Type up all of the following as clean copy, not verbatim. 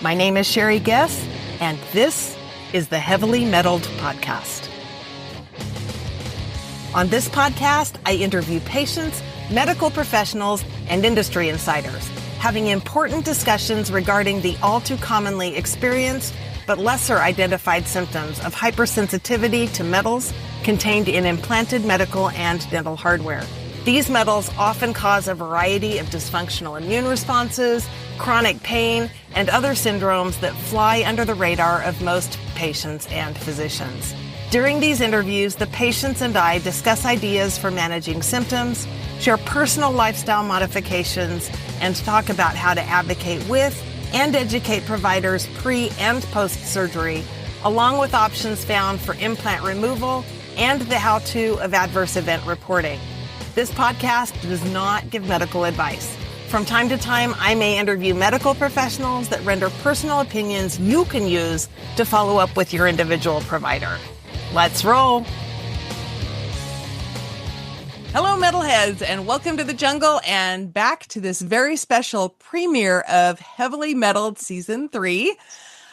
My name is Sherry Guess, and this is the Heavily Metalled Podcast. On this podcast, I interview patients, medical professionals, and industry insiders, having important discussions regarding the all too commonly experienced but lesser identified symptoms of hypersensitivity to metals contained in implanted medical and dental hardware. These metals often cause a variety of dysfunctional immune responses, chronic pain, and other syndromes that fly under the radar of most patients and physicians. During these interviews, the patients and I discuss ideas for managing symptoms, share personal lifestyle modifications, and talk about how to advocate with and educate providers pre- and post-surgery, along with options found for implant removal and the how-to of adverse event reporting. This podcast does not give medical advice. From time to time, I may interview medical professionals that render personal opinions you can use to follow up with your individual provider. Let's roll. Hello, Metalheads, and welcome to the jungle and back to this very special premiere of Heavily Metalled Season 3,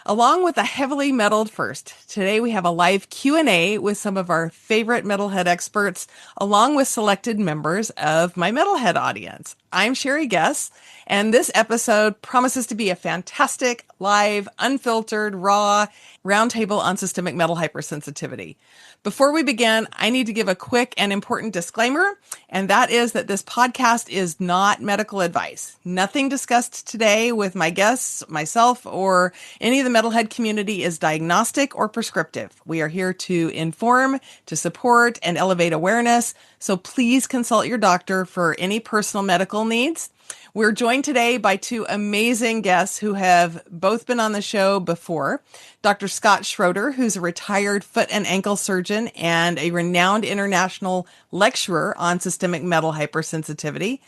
along with a Heavily Metalled First. Today we have a live Q&A with some of our favorite Metalhead experts, along with selected members of my Metalhead audience. I'm Sherry Guess, and this episode promises to be a fantastic, live, unfiltered, raw roundtable on systemic metal hypersensitivity. Before we begin, I need to give a quick and important disclaimer, and that is that this podcast is not medical advice. Nothing discussed today with my guests, myself, or any of the Metalhead community is diagnostic or prescriptive. We are here to inform, to support, and elevate awareness, so please consult your doctor for any personal medical needs. We're joined today by two amazing guests who have both been on the show before. Dr. Scott Schroeder, who's a retired foot and ankle surgeon and a renowned international lecturer on systemic metal hypersensitivity,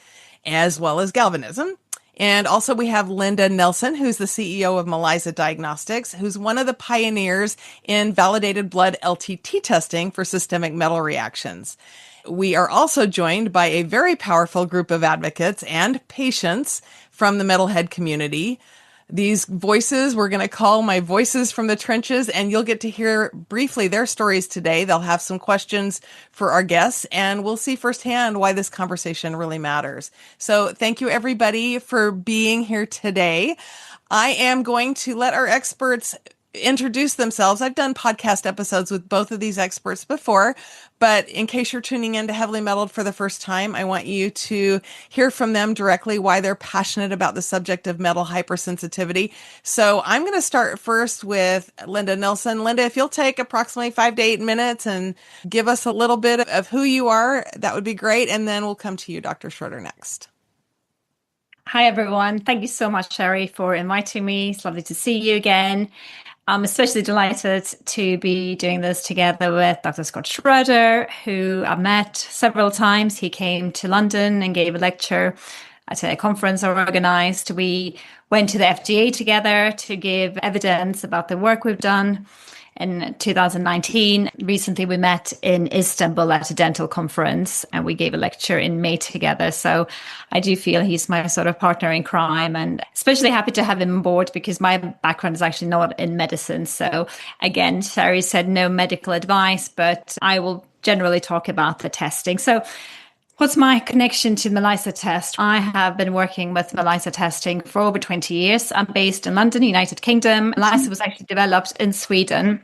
as well as galvanism. And also we have Linda Nelson, who's the CEO of MELISA Diagnostics, who's one of the pioneers in validated blood LTT testing for systemic metal reactions. We are also joined by a very powerful group of advocates and patients from the Metalhead community. These voices, we're going to call my voices from the trenches, and you'll get to hear briefly their stories today. They'll have some questions for our guests, and we'll see firsthand why this conversation really matters. So thank you, everybody, for being here today. I am going to let our experts introduce themselves. I've done podcast episodes with both of these experts before, but in case you're tuning in to Heavily Metalled for the first time, I want you to hear from them directly why they're passionate about the subject of metal hypersensitivity. So I'm going to start first with Linda Nelson. Linda, if you'll take approximately 5 to 8 minutes and give us a little bit of who you are, that would be great. And then we'll come to you, Dr. Schroeder, next. Hi, everyone. Thank you so much, Sherry, for inviting me. It's lovely to see you again. I'm especially delighted to be doing this together with Dr. Scott Schroeder, who I've met several times. He came to London and gave a lecture at a conference I organized. We went to the FDA together to give evidence about the work we've done. In 2019, recently we met in Istanbul at a dental conference and we gave a lecture in May together. So I do feel he's my sort of partner in crime and especially happy to have him on board because my background is actually not in medicine. So again, Sherry said no medical advice, but I will generally talk about the testing. So what's my connection to MELISA test? I have been working with MELISA testing for over 20 years. I'm based in London, United Kingdom. MELISA was actually developed in Sweden.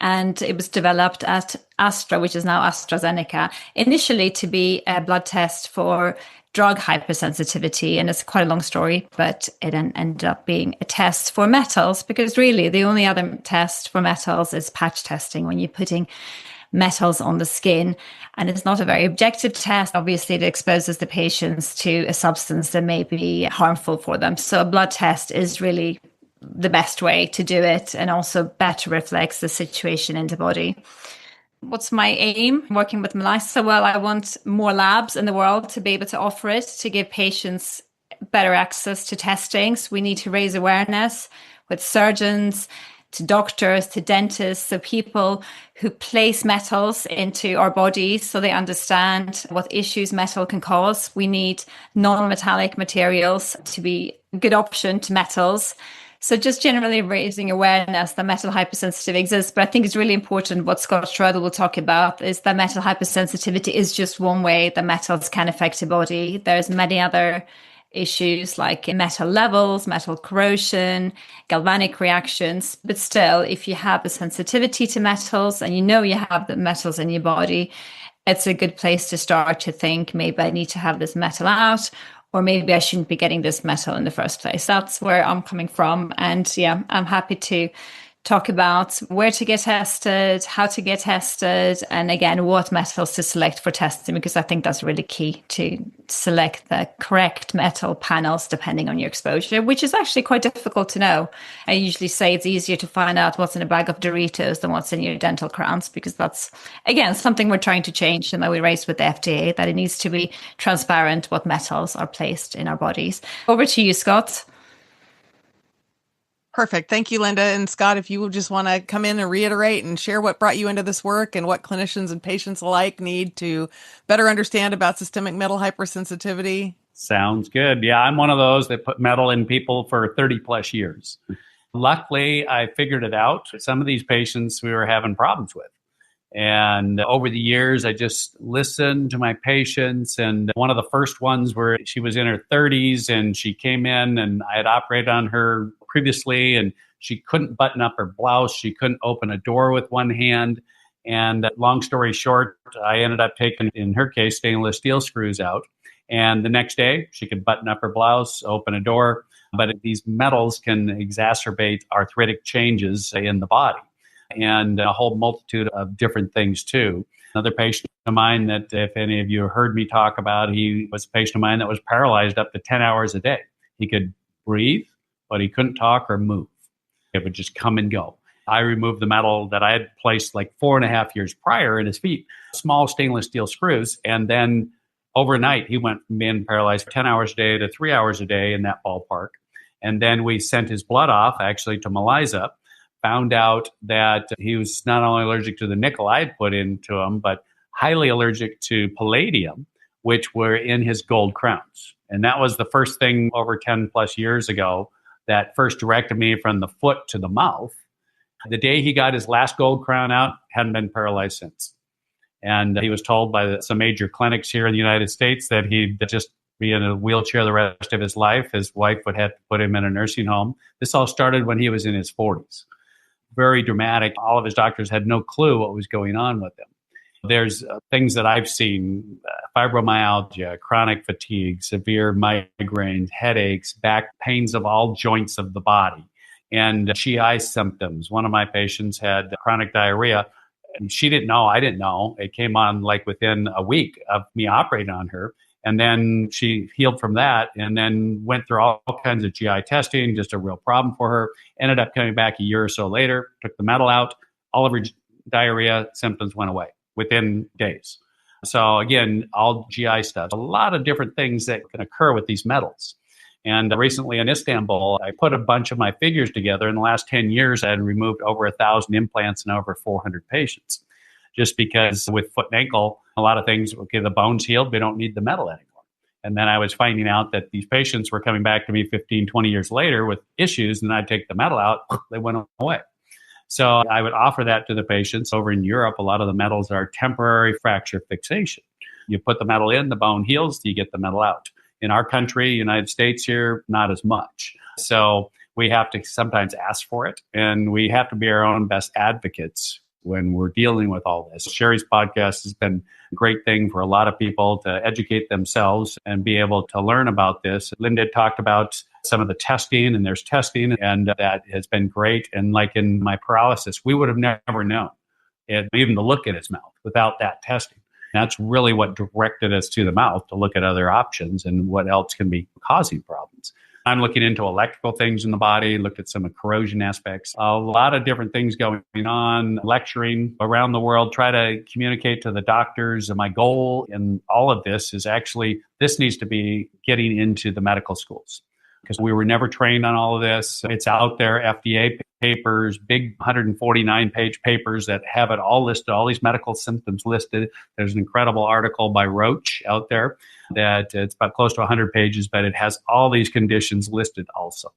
And it was developed at Astra, which is now AstraZeneca, initially to be a blood test for drug hypersensitivity. And it's quite a long story, but it ended up being a test for metals because really the only other test for metals is patch testing when you're putting metals on the skin. And it's not a very objective test. Obviously, it exposes the patients to a substance that may be harmful for them. So a blood test is really the best way to do it and also better reflects the situation in the body. What's my aim working with MELISA? Well, I want more labs in the world to be able to offer it, to give patients better access to testing. So we need to raise awareness with surgeons, to doctors, to dentists, so people who place metals into our bodies so they understand what issues metal can cause. We need non-metallic materials to be a good option to metals. So just generally raising awareness that metal hypersensitivity exists, but I think it's really important what Scott Schroeder will talk about is that metal hypersensitivity is just one way that metals can affect your body. There's many other issues like metal levels, metal corrosion, galvanic reactions. But still, if you have a sensitivity to metals and you know you have the metals in your body, it's a good place to start to think maybe I need to have this metal out, or maybe I shouldn't be getting this metal in the first place. That's where I'm coming from. And yeah, I'm happy to talk about where to get tested, how to get tested, and again, what metals to select for testing, because I think that's really key to select the correct metal panels depending on your exposure, which is actually quite difficult to know. I usually say it's easier to find out what's in a bag of Doritos than what's in your dental crowns, because that's, again, something we're trying to change and that we raised with the FDA, that it needs to be transparent what metals are placed in our bodies. Over to you, Scott. Perfect. Thank you, Linda. And Scott, if you just want to come in and reiterate and share what brought you into this work and what clinicians and patients alike need to better understand about systemic metal hypersensitivity. Sounds good. Yeah, I'm one of those that put metal in people for 30 plus years. Luckily, I figured it out. Some of these patients we were having problems with. And over the years, I just listened to my patients. And one of the first ones where she was in her 30s and she came in and I had operated on her previously and she couldn't button up her blouse. She couldn't open a door with one hand. And long story short, I ended up taking, in her case, stainless steel screws out. And the next day, she could button up her blouse, open a door. But these metals can exacerbate arthritic changes in the body and a whole multitude of different things too. Another patient of mine that if any of you heard me talk about, he was a patient of mine that was paralyzed up to 10 hours a day. He could breathe, but he couldn't talk or move. It would just come and go. I removed the metal that I had placed like 4.5 years prior in his feet, small stainless steel screws. And then overnight, he went from being paralyzed 10 hours a day to 3 hours a day in that ballpark. And then we sent his blood off actually to MELISA, found out that he was not only allergic to the nickel I had put into him, but highly allergic to palladium, which were in his gold crowns. And that was the first thing over 10 plus years ago that first directed me from the foot to the mouth. The day he got his last gold crown out, hadn't been paralyzed since. And he was told by some major clinics here in the United States that he'd just be in a wheelchair the rest of his life. His wife would have to put him in a nursing home. This all started when he was in his 40s. Very dramatic. All of his doctors had no clue what was going on with him. There's things that I've seen, fibromyalgia, chronic fatigue, severe migraines, headaches, back pains of all joints of the body, and GI symptoms. One of my patients had chronic diarrhea, and she didn't know, I didn't know. It came on like within a week of me operating on her. And then she healed from that and then went through all kinds of GI testing, just a real problem for her. Ended up coming back a year or so later, took the metal out. All of her diarrhea symptoms went away within days. So again, all GI stuff, a lot of different things that can occur with these metals. And recently in Istanbul, I put a bunch of my figures together. In the last 10 years, I had removed over 1,000 implants in over 400 patients. Just because with foot and ankle, a lot of things, okay, the bone's healed, we don't need the metal anymore. And then I was finding out that these patients were coming back to me 15, 20 years later with issues, and I'd take the metal out, they went away. So I would offer that to the patients. Over in Europe, a lot of the metals are temporary fracture fixation. You put the metal in, the bone heals, you get the metal out. In our country, United States here, not as much. So we have to sometimes ask for it, and we have to be our own best advocates when we're dealing with all this. Sherry's podcast has been a great thing for a lot of people to educate themselves and be able to learn about this. Linda talked about some of the testing, and there's testing, and that has been great. And like in my paralysis, we would have never known it, even to look at his mouth without that testing. That's really what directed us to the mouth, to look at other options and what else can be causing problems. I'm looking into electrical things in the body, looked at some corrosion aspects, a lot of different things going on, lecturing around the world, try to communicate to the doctors. And my goal in all of this is actually, this needs to be getting into the medical schools because we were never trained on all of this. It's out there, FDA papers, big 149-page papers that have it all listed, all these medical symptoms listed. There's an incredible article by Roche out there that it's about close to 100 pages, but it has all these conditions listed also.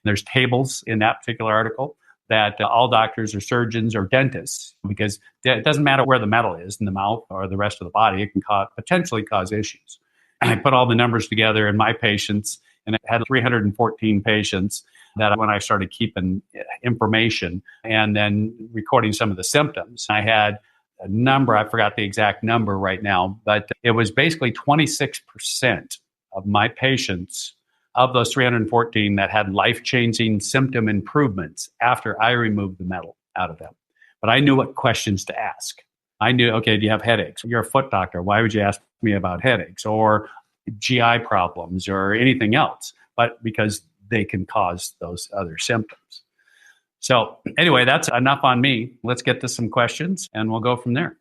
There's tables in that particular article that all doctors or surgeons or dentists, because it doesn't matter where the metal is in the mouth or the rest of the body, it can potentially cause issues. And I put all the numbers together in my patients, and I had 314 patients that when I started keeping information and then recording some of the symptoms, I had a number, I forgot the exact number right now, but it was basically 26% of my patients of those 314 that had life-changing symptom improvements after I removed the metal out of them. But I knew what questions to ask. I knew, okay, do you have headaches? You're a foot doctor. Why would you ask me about headaches or GI problems or anything else? But because they can cause those other symptoms. So anyway, that's enough on me. Let's get to some questions and we'll go from there.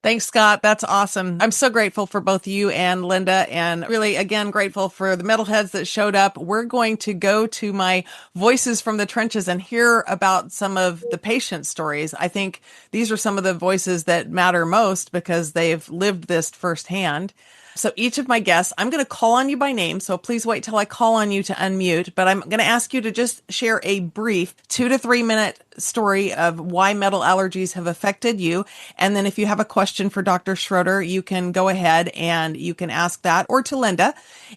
Thanks, Scott. That's awesome. I'm so grateful for both you and Linda, and really, again, grateful for the metalheads that showed up. We're going to go to my voices from the trenches and hear about some of the patient stories. I think these are some of the voices that matter most because they've lived this firsthand. So each of my guests, I'm going to call on you by name. So please wait till I call on you to unmute, but I'm going to ask you to just share a brief 2 to 3 minute story of why metal allergies have affected you. And then if you have a question for Dr. Schroeder, you can go ahead and you can ask that, or to Linda.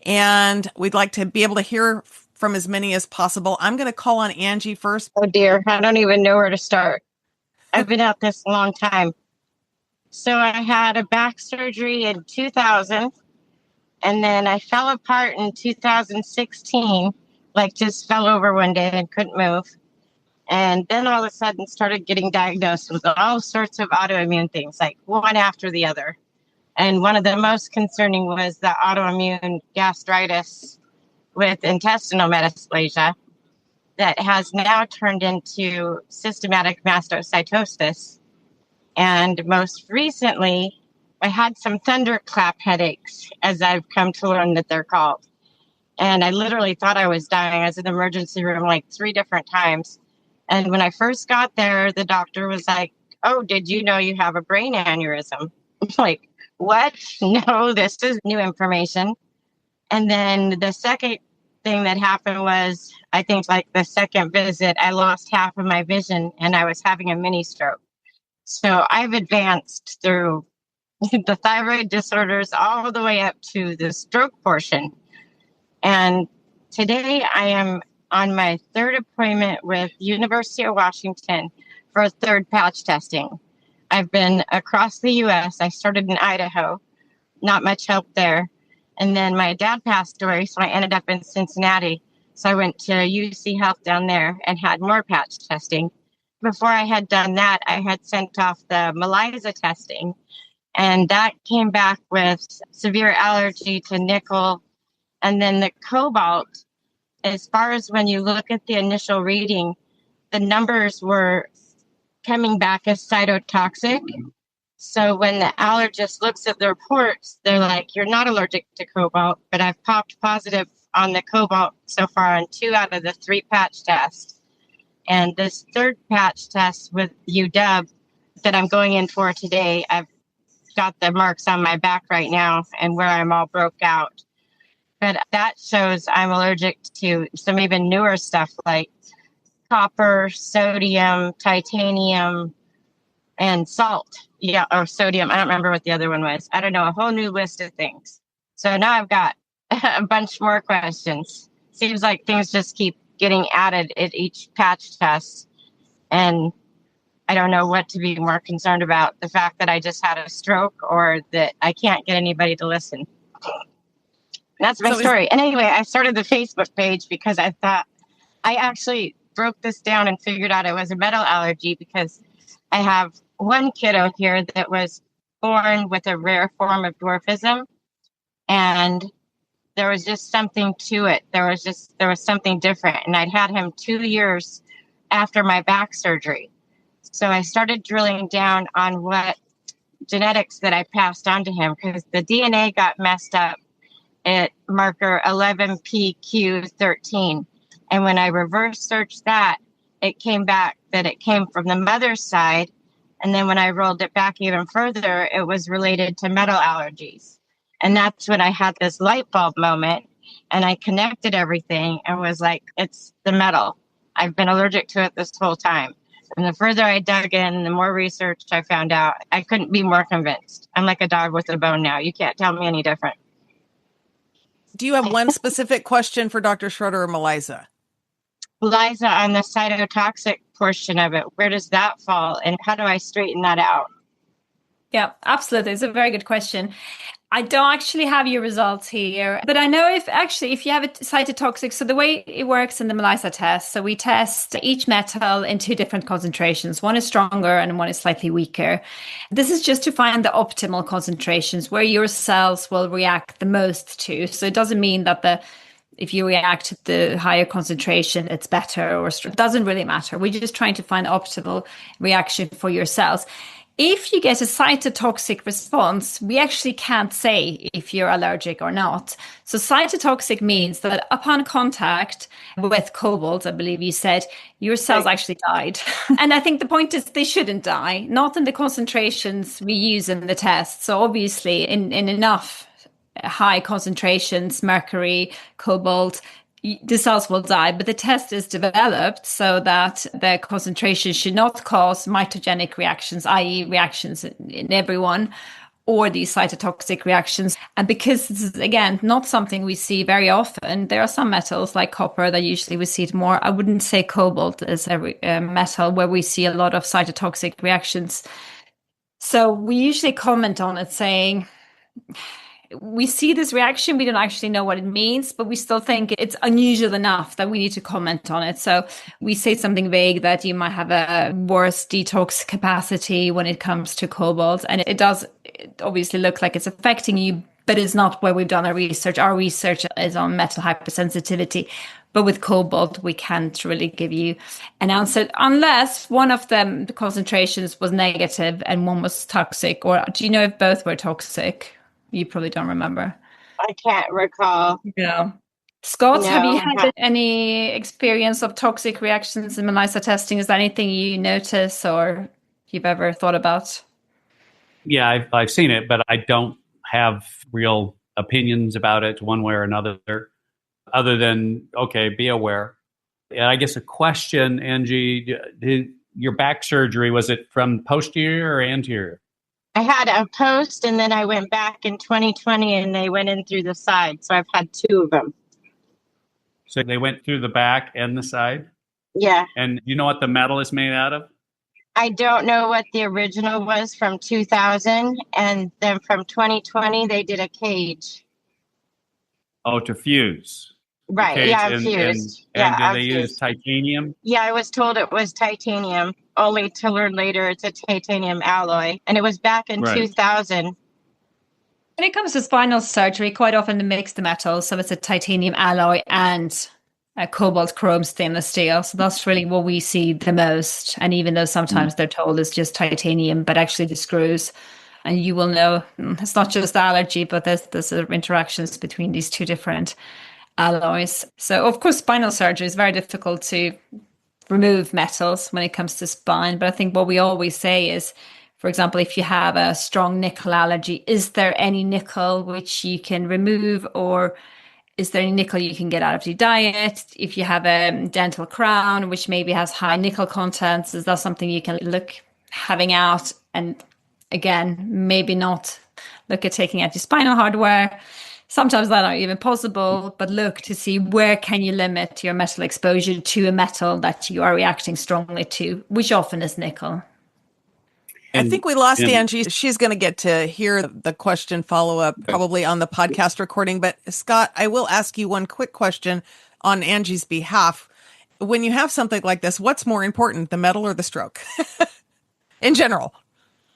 And we'd like to be able to hear from as many as possible. I'm going to call on Angie first. Oh dear, I don't even know where to start. I've been at this a long time. So I had a back surgery in 2000, and then I fell apart in 2016, like just fell over one day and couldn't move. And then all of a sudden started getting diagnosed with all sorts of autoimmune things, like one after the other. And one of the most concerning was the autoimmune gastritis with intestinal metaplasia that has now turned into systematic mastocytosis. And most recently, I had some thunderclap headaches, as I've come to learn that they're called. And I literally thought I was dying. I was in the emergency room like 3 different times. And when I first got there, the doctor was like, "Oh, did you know you have a brain aneurysm?" I'm like, "What? No, this is new information." And then the second thing that happened was, I think like the second visit, I lost half of my vision and I was having a mini stroke. So I've advanced through the thyroid disorders all the way up to the stroke portion. And today I am on my 3rd appointment with University of Washington for a 3rd patch testing. I've been across the U.S. I started in Idaho, not much help there. And then my dad passed away, so I ended up in Cincinnati. So I went to UC Health down there and had more patch testing. Before I had done that, I had sent off the MELISA testing, and that came back with severe allergy to nickel. And then the cobalt, as far as when you look at the initial reading, the numbers were coming back as cytotoxic. So when the allergist looks at the reports, they're like, "You're not allergic to cobalt," but I've popped positive on the cobalt so far on 2 out of the 3 patch tests. And this 3rd patch test with UW that I'm going in for today, I've got the marks on my back right now and where I'm all broke out. But that shows I'm allergic to some even newer stuff like copper, sodium, titanium, and salt. Yeah, or sodium. I don't remember what the other one was. I don't know, a whole new list of things. So now I've got a bunch more questions. Seems like things just keep getting added at each patch test. And I don't know what to be more concerned about, the fact that I just had a stroke or that I can't get anybody to listen. That's my story. And anyway, I started the Facebook page because I thought I actually broke this down and figured out it was a metal allergy because I have one kiddo here that was born with a rare form of dwarfism, and there was just something to it. There was something different. And I'd had him 2 years after my back surgery. So I started drilling down on what genetics that I passed on to him, because the DNA got messed up at marker 11PQ13. And when I reverse searched that, it came back that it came from the mother's side. And then when I rolled it back even further, it was related to metal allergies. And that's when I had this light bulb moment. And I connected everything and was like, it's the metal. I've been allergic to it this whole time. And the further I dug in, the more research I found out. I couldn't be more convinced. I'm like a dog with a bone now. You can't tell me any different. Do you have one specific question for Dr. Schroeder or MELISA? Liza, on the cytotoxic portion of it, where does that fall and how do I straighten that out? Yeah, absolutely. It's a very good question. I don't actually have your results here, but I know if you have a cytotoxic, so the way it works in the MELISA test, so we test each metal in two different concentrations. One is stronger and one is slightly weaker. This is just to find the optimal concentrations where your cells will react the most to. So it doesn't mean that if you react to the higher concentration, it's better or it doesn't really matter. We're just trying to find optimal reaction for your cells. If you get a cytotoxic response, we actually can't say if you're allergic or not. So cytotoxic means that upon contact with cobalt, I believe you said, your cells actually died. And I think the point is they shouldn't die, not in the concentrations we use in the test. So obviously in enough high concentrations, mercury, cobalt, the cells will die, but the test is developed so that the concentration should not cause mitogenic reactions, i.e. reactions in everyone, or these cytotoxic reactions. And because this is, again, not something we see very often, there are some metals like copper that usually we see it more. I wouldn't say cobalt is a metal where we see a lot of cytotoxic reactions. So we usually comment on it saying, we see this reaction, we don't actually know what it means, but we still think it's unusual enough that we need to comment on it. So we say something vague that you might have a worse detox capacity when it comes to cobalt. And it does obviously look like it's affecting you, but it's not where we've done our research. Our research is on metal hypersensitivity. But with cobalt, we can't really give you an answer unless one of them, the concentrations was negative and one was toxic. Or do you know if both were toxic? You probably don't remember. I can't recall. Yeah. Scott, No. have you had any experience of toxic reactions in MELISA testing? Is there anything you notice or you've ever thought about? Yeah, I've seen it, but I don't have real opinions about it one way or another, other than, okay, be aware. And I guess a question, Angie, your back surgery, was it from posterior or anterior? I had a post and then I went back in 2020 and they went in through the side. So I've had two of them. So they went through the back and the side? Yeah. And you know what the metal is made out of? I don't know what the original was from 2000. And then from 2020, they did a cage. Oh, to fuse. Right. Cage, yeah, and fused. And yeah, did they use titanium? Yeah, I was told it was titanium, only to learn later it's a titanium alloy. And it was back in 2000. When it comes to spinal surgery, quite often they mix the metals. So it's a titanium alloy and a cobalt chrome stainless steel. So that's really what we see the most. And even though sometimes they're told it's just titanium, but actually the screws, and you will know it's not just allergy, but there's interactions between these two different alloys. So of course, spinal surgery is very difficult to remove metals when it comes to spine. But I think what we always say is, for example, if you have a strong nickel allergy, is there any nickel which you can remove, or is there any nickel you can get out of your diet? If you have a dental crown, which maybe has high nickel contents, is that something you can look having out? And again, maybe not look at taking out your spinal hardware. Sometimes that's not even possible, but look to see where can you limit your metal exposure to a metal that you are reacting strongly to, which often is nickel. I think we lost Angie. She's going to get to hear the question follow-up probably on the podcast recording. But Scott, I will ask you one quick question on Angie's behalf. When you have something like this, what's more important, the metal or the stroke in general?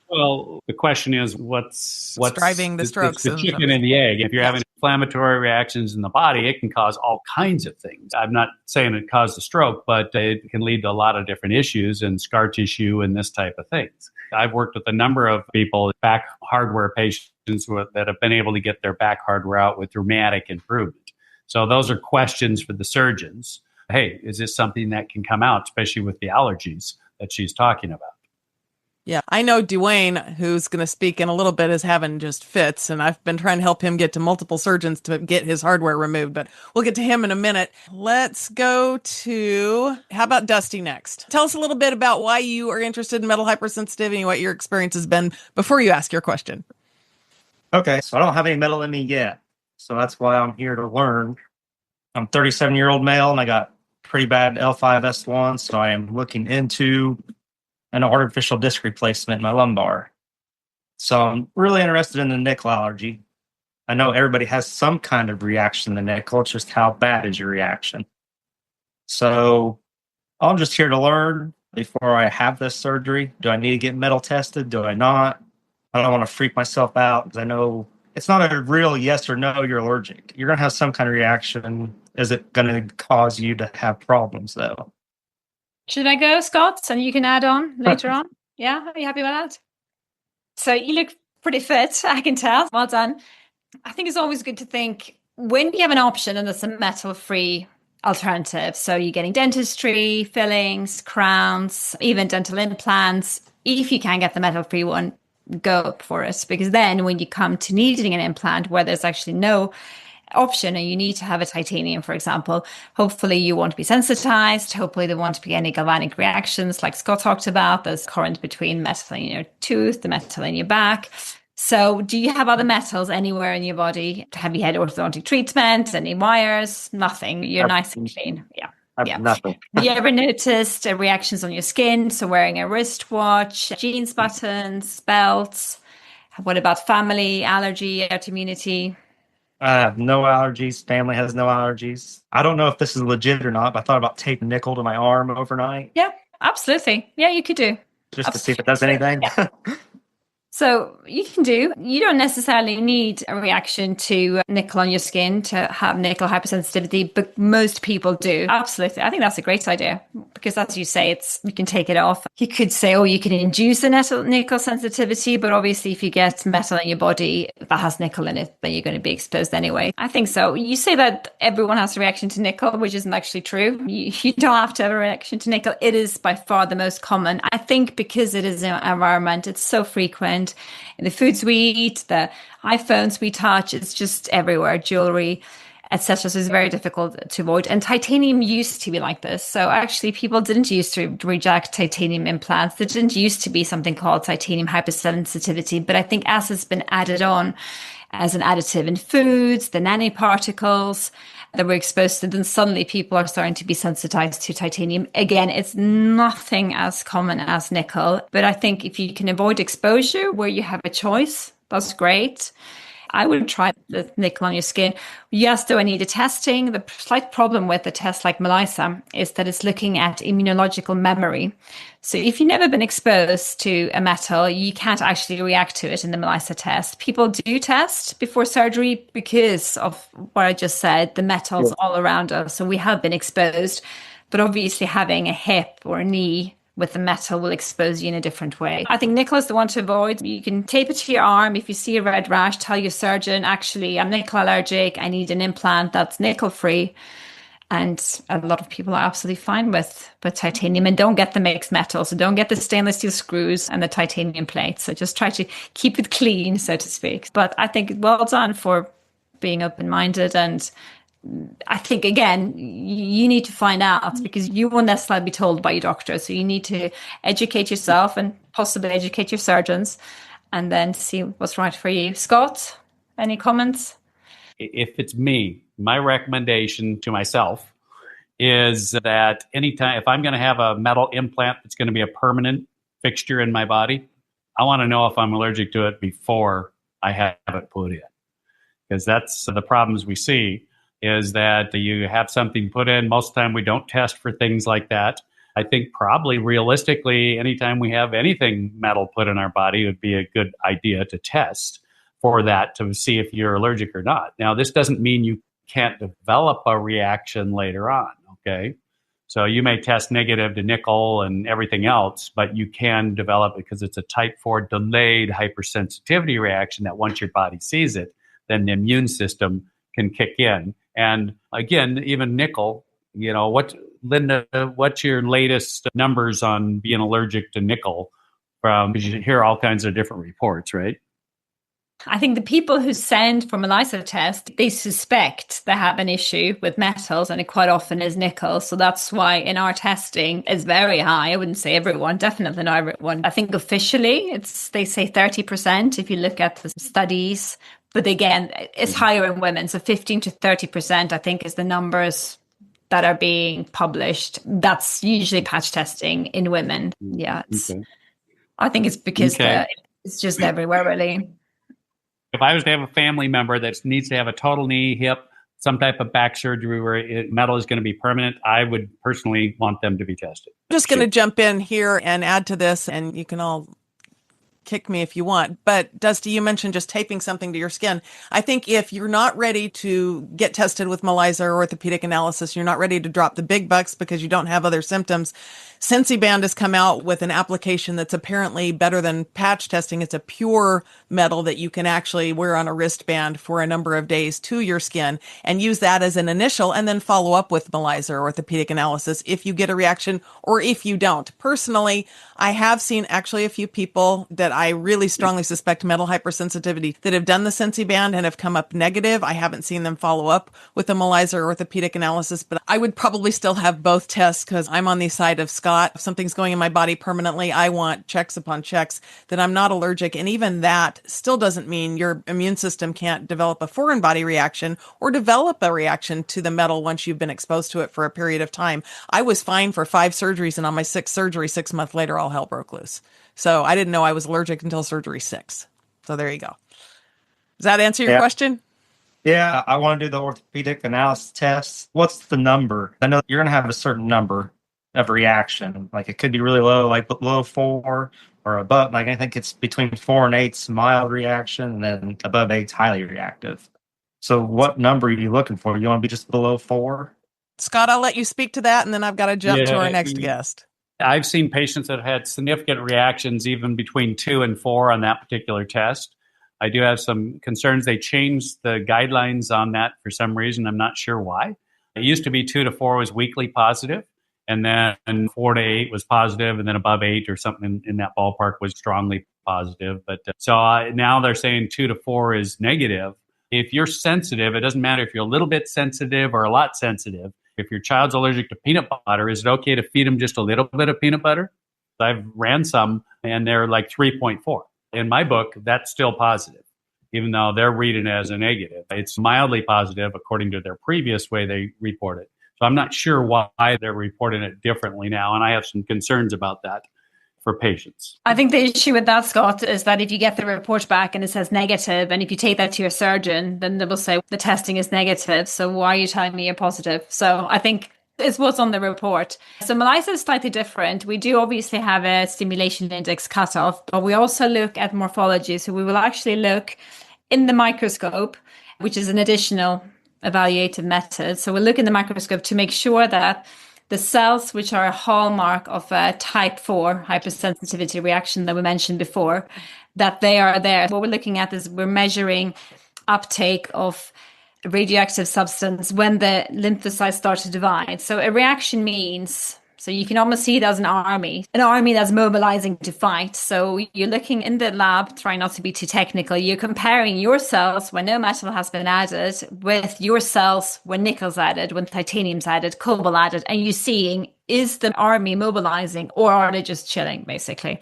Well, the question is, what's driving the strokes? It's the chicken and the egg. If you're having inflammatory reactions in the body, it can cause all kinds of things. I'm not saying it caused a stroke, but it can lead to a lot of different issues and scar tissue and this type of things. I've worked with a number of people, back hardware patients that have been able to get their back hardware out with dramatic improvement. So those are questions for the surgeons. Hey, is this something that can come out, especially with the allergies that she's talking about? Yeah, I know Dwayne, who's going to speak in a little bit, is having just fits, and I've been trying to help him get to multiple surgeons to get his hardware removed, but we'll get to him in a minute. Let's go to, how about Dusty next? Tell us a little bit about why you are interested in metal hypersensitivity and what your experience has been before you ask your question. Okay, so I don't have any metal in me yet, so that's why I'm here to learn. I'm a 37-year-old male, and I got pretty bad L5S1, so I am looking into an artificial disc replacement in my lumbar. So I'm really interested in the nickel allergy. I know everybody has some kind of reaction to nickel. It's just how bad is your reaction? So I'm just here to learn before I have this surgery. Do I need to get metal tested? Do I not? I don't want to freak myself out because I know it's not a real yes or no, you're allergic. You're going to have some kind of reaction. Is it going to cause you to have problems, though? Should I go, Scott? And you can add on later on. Yeah, are you happy with that? So you look pretty fit, I can tell. Well done. I think it's always good to think when you have an option and it's a metal-free alternative. So you're getting dentistry, fillings, crowns, even dental implants. If you can get the metal-free one, go for it. Because then when you come to needing an implant where there's actually no option and you need to have a titanium, for example, hopefully you won't be sensitized. Hopefully there won't be any galvanic reactions like Scott talked about. There's current between metal in your tooth, the metal in your back. So do you have other metals anywhere in your body? Have you had orthodontic treatment? Any wires? Nothing. You're nice and clean. Yeah. Nothing. Have you ever noticed reactions on your skin? So wearing a wristwatch, jeans buttons, belts. What about family, allergy, autoimmunity? I have no allergies. Family has no allergies. I don't know if this is legit or not, but I thought about taping nickel to my arm overnight. Yeah, absolutely. Yeah, you could do. Just to see if it does anything. Yeah. So you can do, you don't necessarily need a reaction to nickel on your skin to have nickel hypersensitivity, but most people do. Absolutely. I think that's a great idea because as you say, you can take it off. You could say, you can induce a nickel sensitivity, but obviously if you get metal in your body that has nickel in it, then you're going to be exposed anyway. I think so. You say that everyone has a reaction to nickel, which isn't actually true. You don't have to have a reaction to nickel. It is by far the most common. I think because it is an environment, it's so frequent. In the foods we eat, the iPhones we touch, it's just everywhere, jewelry, etc. So it's very difficult to avoid. And titanium used to be like this. So actually people didn't used to reject titanium implants. There didn't used to be something called titanium hypersensitivity. But I think as it's been added on as an additive in foods, the nanoparticles that we're exposed to, then suddenly people are starting to be sensitized to titanium. Again, it's nothing as common as nickel, but I think if you can avoid exposure where you have a choice, that's great. I would try the nickel on your skin. Yes, do I need a testing? The slight problem with a test like MELISA is that it's looking at immunological memory. So if you've never been exposed to a metal, you can't actually react to it in the MELISA test. People do test before surgery because of what I just said, the metals all around us. So we have been exposed, but obviously having a hip or a knee with the metal will expose you in a different way. I think nickel is the one to avoid. You can tape it to your arm. If you see a red rash, tell your surgeon, actually, I'm nickel allergic. I need an implant that's nickel free. And a lot of people are absolutely fine with titanium and don't get the mixed metals. So don't get the stainless steel screws and the titanium plates. So just try to keep it clean, so to speak. But I think well done for being open-minded. And I think, again, you need to find out because you won't necessarily be told by your doctor. So you need to educate yourself and possibly educate your surgeons and then see what's right for you. Scott, any comments? If it's me, my recommendation to myself is that anytime, if I'm going to have a metal implant that's going to be a permanent fixture in my body, I want to know if I'm allergic to it before I have it put in. Because that's the problems we see. Is that you have something put in. Most of the time we don't test for things like that. I think probably realistically, anytime we have anything metal put in our body, it would be a good idea to test for that to see if you're allergic or not. Now, this doesn't mean you can't develop a reaction later on, okay? So you may test negative to nickel and everything else, but you can develop it because it's a type 4 delayed hypersensitivity reaction that once your body sees it, then the immune system can kick in. And again, even nickel, Linda, what's your latest numbers on being allergic to nickel because you hear all kinds of different reports, right? I think the people who send for MELISA test, they suspect they have an issue with metals, and it quite often is nickel. So that's why in our testing it's very high. I wouldn't say everyone, definitely not everyone. I think officially they say 30% if you look at the studies. But again, it's higher in women. So 15 to 30%, I think, is the numbers that are being published. That's usually patch testing in women. Yeah. I think it's because it's just everywhere, really. If I was to have a family member that needs to have a total knee, hip, some type of back surgery where metal is going to be permanent, I would personally want them to be tested. I'm just going to jump in here and add to this, and you can all kick me if you want. But Dusty, you mentioned just taping something to your skin. I think if you're not ready to get tested with MELISA or orthopedic analysis, you're not ready to drop the big bucks because you don't have other symptoms. SensiBand has come out with an application that's apparently better than patch testing. It's a pure metal that you can actually wear on a wristband for a number of days to your skin and use that as an initial and then follow up with MELISA or orthopedic analysis if you get a reaction or if you don't. Personally, I have seen actually a few people that I really strongly suspect metal hypersensitivity that have done the SensiBand and have come up negative. I haven't seen them follow up with a MELISA or orthopedic analysis, but I would probably still have both tests because I'm on the side of Scott. If something's going in my body permanently, I want checks upon checks that I'm not allergic. And even that still doesn't mean your immune system can't develop a foreign body reaction or develop a reaction to the metal once you've been exposed to it for a period of time. I was fine for 5 surgeries, and on my 6th surgery, 6 months later, all hell broke loose. So I didn't know I was allergic until surgery 6. So there you go. Does that answer your question? Yeah, I want to do the orthopedic analysis test. What's the number? I know you're going to have a certain number of reaction. Like it could be really low, like below 4 or above. Like I think it's between 4 and 8's mild reaction, and then above 8's highly reactive. So what number are you looking for? You want to be just below 4? Scott, I'll let you speak to that, and then I've got to jump to our next guest. I've seen patients that have had significant reactions even between 2 and 4 on that particular test. I do have some concerns. They changed the guidelines on that for some reason. I'm not sure why. It used to be 2 to 4 was weakly positive, and then 4 to 8 was positive, and then above 8 or something in that ballpark was strongly positive. But so now they're saying 2 to 4 is negative. If you're sensitive, it doesn't matter if you're a little bit sensitive or a lot sensitive. If your child's allergic to peanut butter, is it okay to feed them just a little bit of peanut butter? I've ran some, and they're like 3.4. In my book, that's still positive, even though they're reading it as a negative. It's mildly positive according to their previous way they report it. So I'm not sure why they're reporting it differently now, and I have some concerns about that for patients. I think the issue with that, Scott, is that if you get the report back and it says negative, and if you take that to your surgeon, then they will say the testing is negative. So why are you telling me you're positive? So I think it's what's on the report. So MELISA is slightly different. We do obviously have a stimulation index cutoff, but we also look at morphology. So we will actually look in the microscope, which is an additional evaluative method. So we'll look in the microscope to make sure that the cells, which are a hallmark of a type 4 hypersensitivity reaction that we mentioned before, that they are there. What we're looking at is we're measuring uptake of radioactive substance when the lymphocytes start to divide. So a reaction means, so you can almost see it as an army that's mobilizing to fight. So you're looking in the lab, trying not to be too technical. You're comparing your cells when no metal has been added with your cells when nickel's added, when titanium's added, cobalt added, and you're seeing, is the army mobilizing or are they just chilling, basically?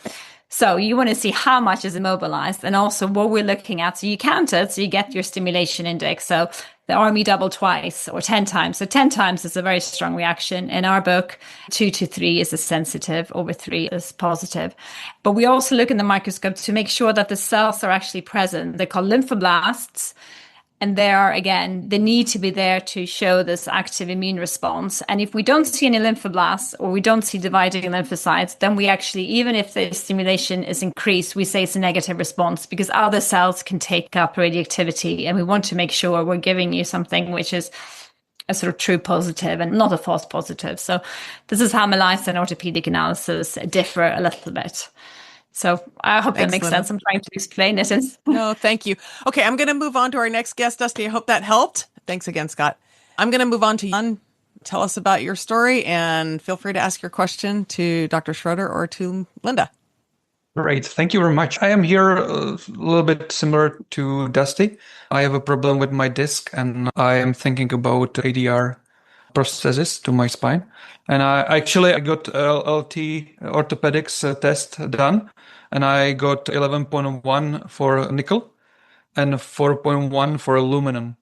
So you want to see how much is immobilized and also what we're looking at. So you count it, so you get your stimulation index. So the army doubled twice or 10 times. So 10 times is a very strong reaction. In our book, 2 to 3 is a sensitive, over 3 is positive. But we also look in the microscope to make sure that the cells are actually present. They're called lymphoblasts. And they are, again, they need to be there to show this active immune response. And if we don't see any lymphoblasts or we don't see dividing lymphocytes, then we actually, even if the stimulation is increased, we say it's a negative response because other cells can take up radioactivity. And we want to make sure we're giving you something which is a sort of true positive and not a false positive. So this is how MELISA and orthopedic analysis differ a little bit. So I hope that makes sense. I'm trying to explain it. No, thank you. Okay, I'm going to move on to our next guest, Dusty. I hope that helped. Thanks again, Scott. I'm going to move on to Jan. Tell us about your story and feel free to ask your question to Dr. Schroeder or to Linda. Great. Thank you very much. I am here a little bit similar to Dusty. I have a problem with my disc and I am thinking about ADR prosthesis to my spine. And I got LT orthopedics test done and I got 11.1 for nickel and 4.1 for aluminum.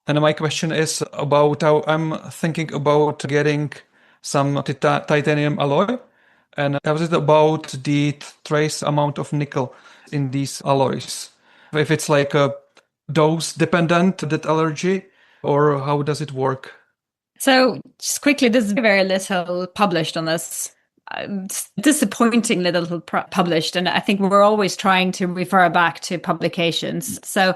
And my question is about how I'm thinking about getting some titanium alloy. And how is it about the trace amount of nickel in these alloys? If it's like a dose dependent, that allergy, or how does it work? So just quickly, there's very little published on this. It's disappointingly little published. And I think we're always trying to refer back to publications. So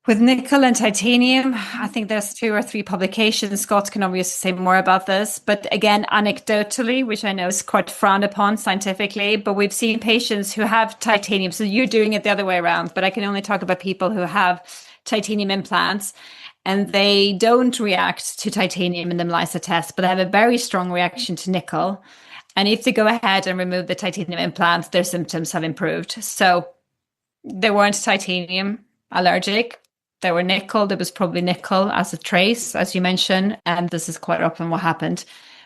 with nickel and titanium, I think there's 2 or 3 publications. Scott can obviously say more about this. But again, anecdotally, which I know is quite frowned upon scientifically, but we've seen patients who have titanium. So you're doing it the other way around, but I can only talk about people who have titanium implants and they don't react to titanium in the MELISA test, but they have a very strong reaction to nickel. And if they go ahead and remove the titanium implants, their symptoms have improved. So they weren't titanium allergic. There were nickel. There was probably nickel as a trace, as you mentioned, and this is quite often what happened.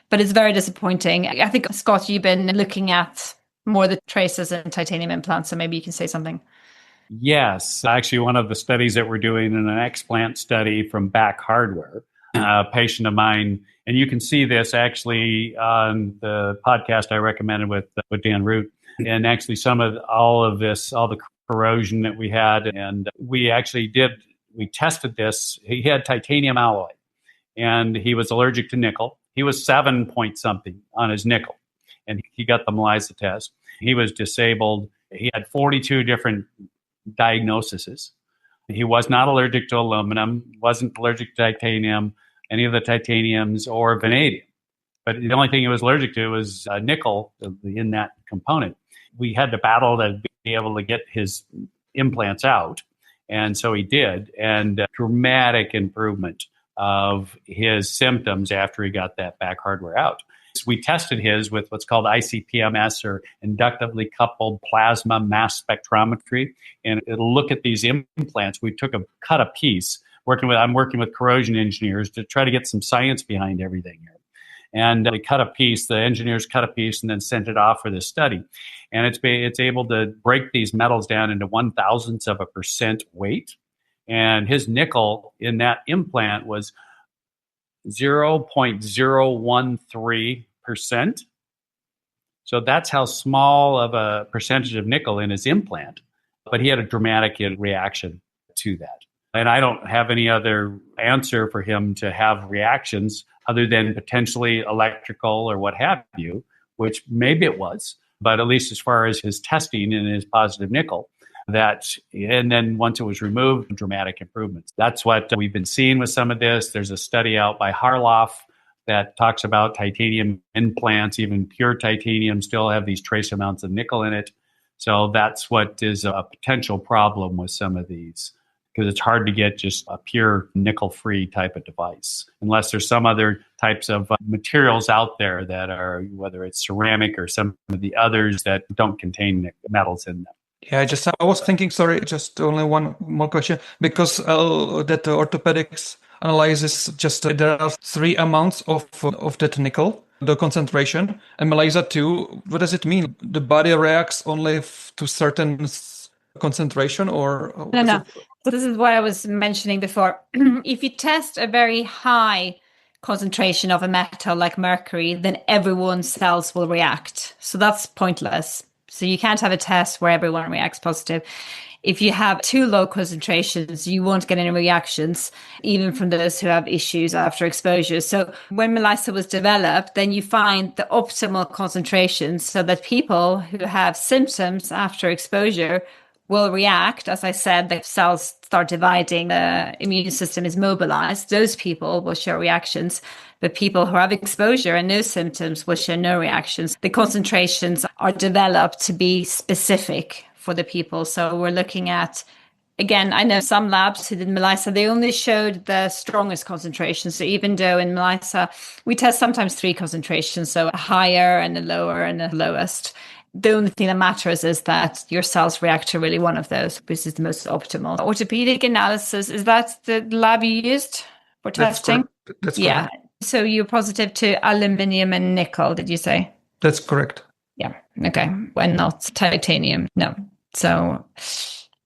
But it's very disappointing. I think, Scott, you've been looking at more the traces in titanium implants, so maybe you can say something. Yes. Actually, one of the studies that we're doing in an explant study from back hardware, a patient of mine, and you can see this actually on the podcast I recommended with Dan Root, and actually all the corrosion that we had, and we tested this. He had titanium alloy and he was allergic to nickel. He was 7 point something on his nickel and he got the MELISA test. He was disabled. He had 42 different diagnoses. He was not allergic to aluminum, wasn't allergic to titanium, any of the titaniums or vanadium. But the only thing he was allergic to was nickel in that component. We had to battle to be able to get his implants out. And so he did, and dramatic improvement of his symptoms after he got that back hardware out. So we tested his with what's called ICP-MS, or inductively coupled plasma mass spectrometry, and it'll look at these implants. We cut a piece. I'm working with corrosion engineers to try to get some science behind everything here. And we cut a piece. The engineers cut a piece and then sent it off for this study. And it's able to break these metals down into 0.001% weight. And his nickel in that implant was 0.013%. So that's how small of a percentage of nickel in his implant. But he had a dramatic reaction to that. And I don't have any other answer for him to have reactions other than potentially electrical or what have you, which maybe it was. But at least as far as his testing and his positive nickel, and then once it was removed, dramatic improvements. That's what we've been seeing with some of this. There's a study out by Harloff that talks about titanium implants, even pure titanium still have these trace amounts of nickel in it. So that's what is a potential problem with some of these, because it's hard to get just a pure nickel-free type of device, unless there's some other types of materials out there that are, whether it's ceramic or some of the others that don't contain metals in them. Yeah, I was thinking, sorry, just only one more question, because that orthopedics analyzes just there are 3 amounts of that nickel, the concentration, and MELISA too. What does it mean? The body reacts only to certain concentration, or no. So this is what I was mentioning before. If you test a very high concentration of a metal like mercury, then everyone's cells will react. So that's pointless. So you can't have a test where everyone reacts positive. If you have too low concentrations, you won't get any reactions, even from those who have issues after exposure. So when MELISA was developed, then you find the optimal concentrations so that people who have symptoms after exposure will react. As I said, the cells start dividing, the immune system is mobilized. Those people will show reactions. But people who have exposure and no symptoms will show no reactions. The concentrations are developed to be specific for the people. So we're looking at, again, I know some labs who did MELISA, they only showed the strongest concentration. So even though in MELISA, we test sometimes 3 concentrations, so a higher and a lower and the lowest. the only thing that matters is that your cells react to really one of those, which is the most optimal. Orthopedic analysis, is that the lab you used for testing? That's yeah. correct. So you're positive to aluminium and nickel, did you say? That's correct. Yeah. Okay. And not titanium. No. So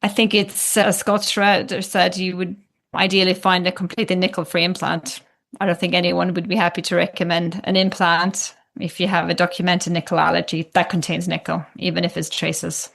I think it's, as Scott Schroeder said, you would ideally find a completely nickel-free implant. I don't think anyone would be happy to recommend an implant if you have a documented nickel allergy that contains nickel, even if it's traces.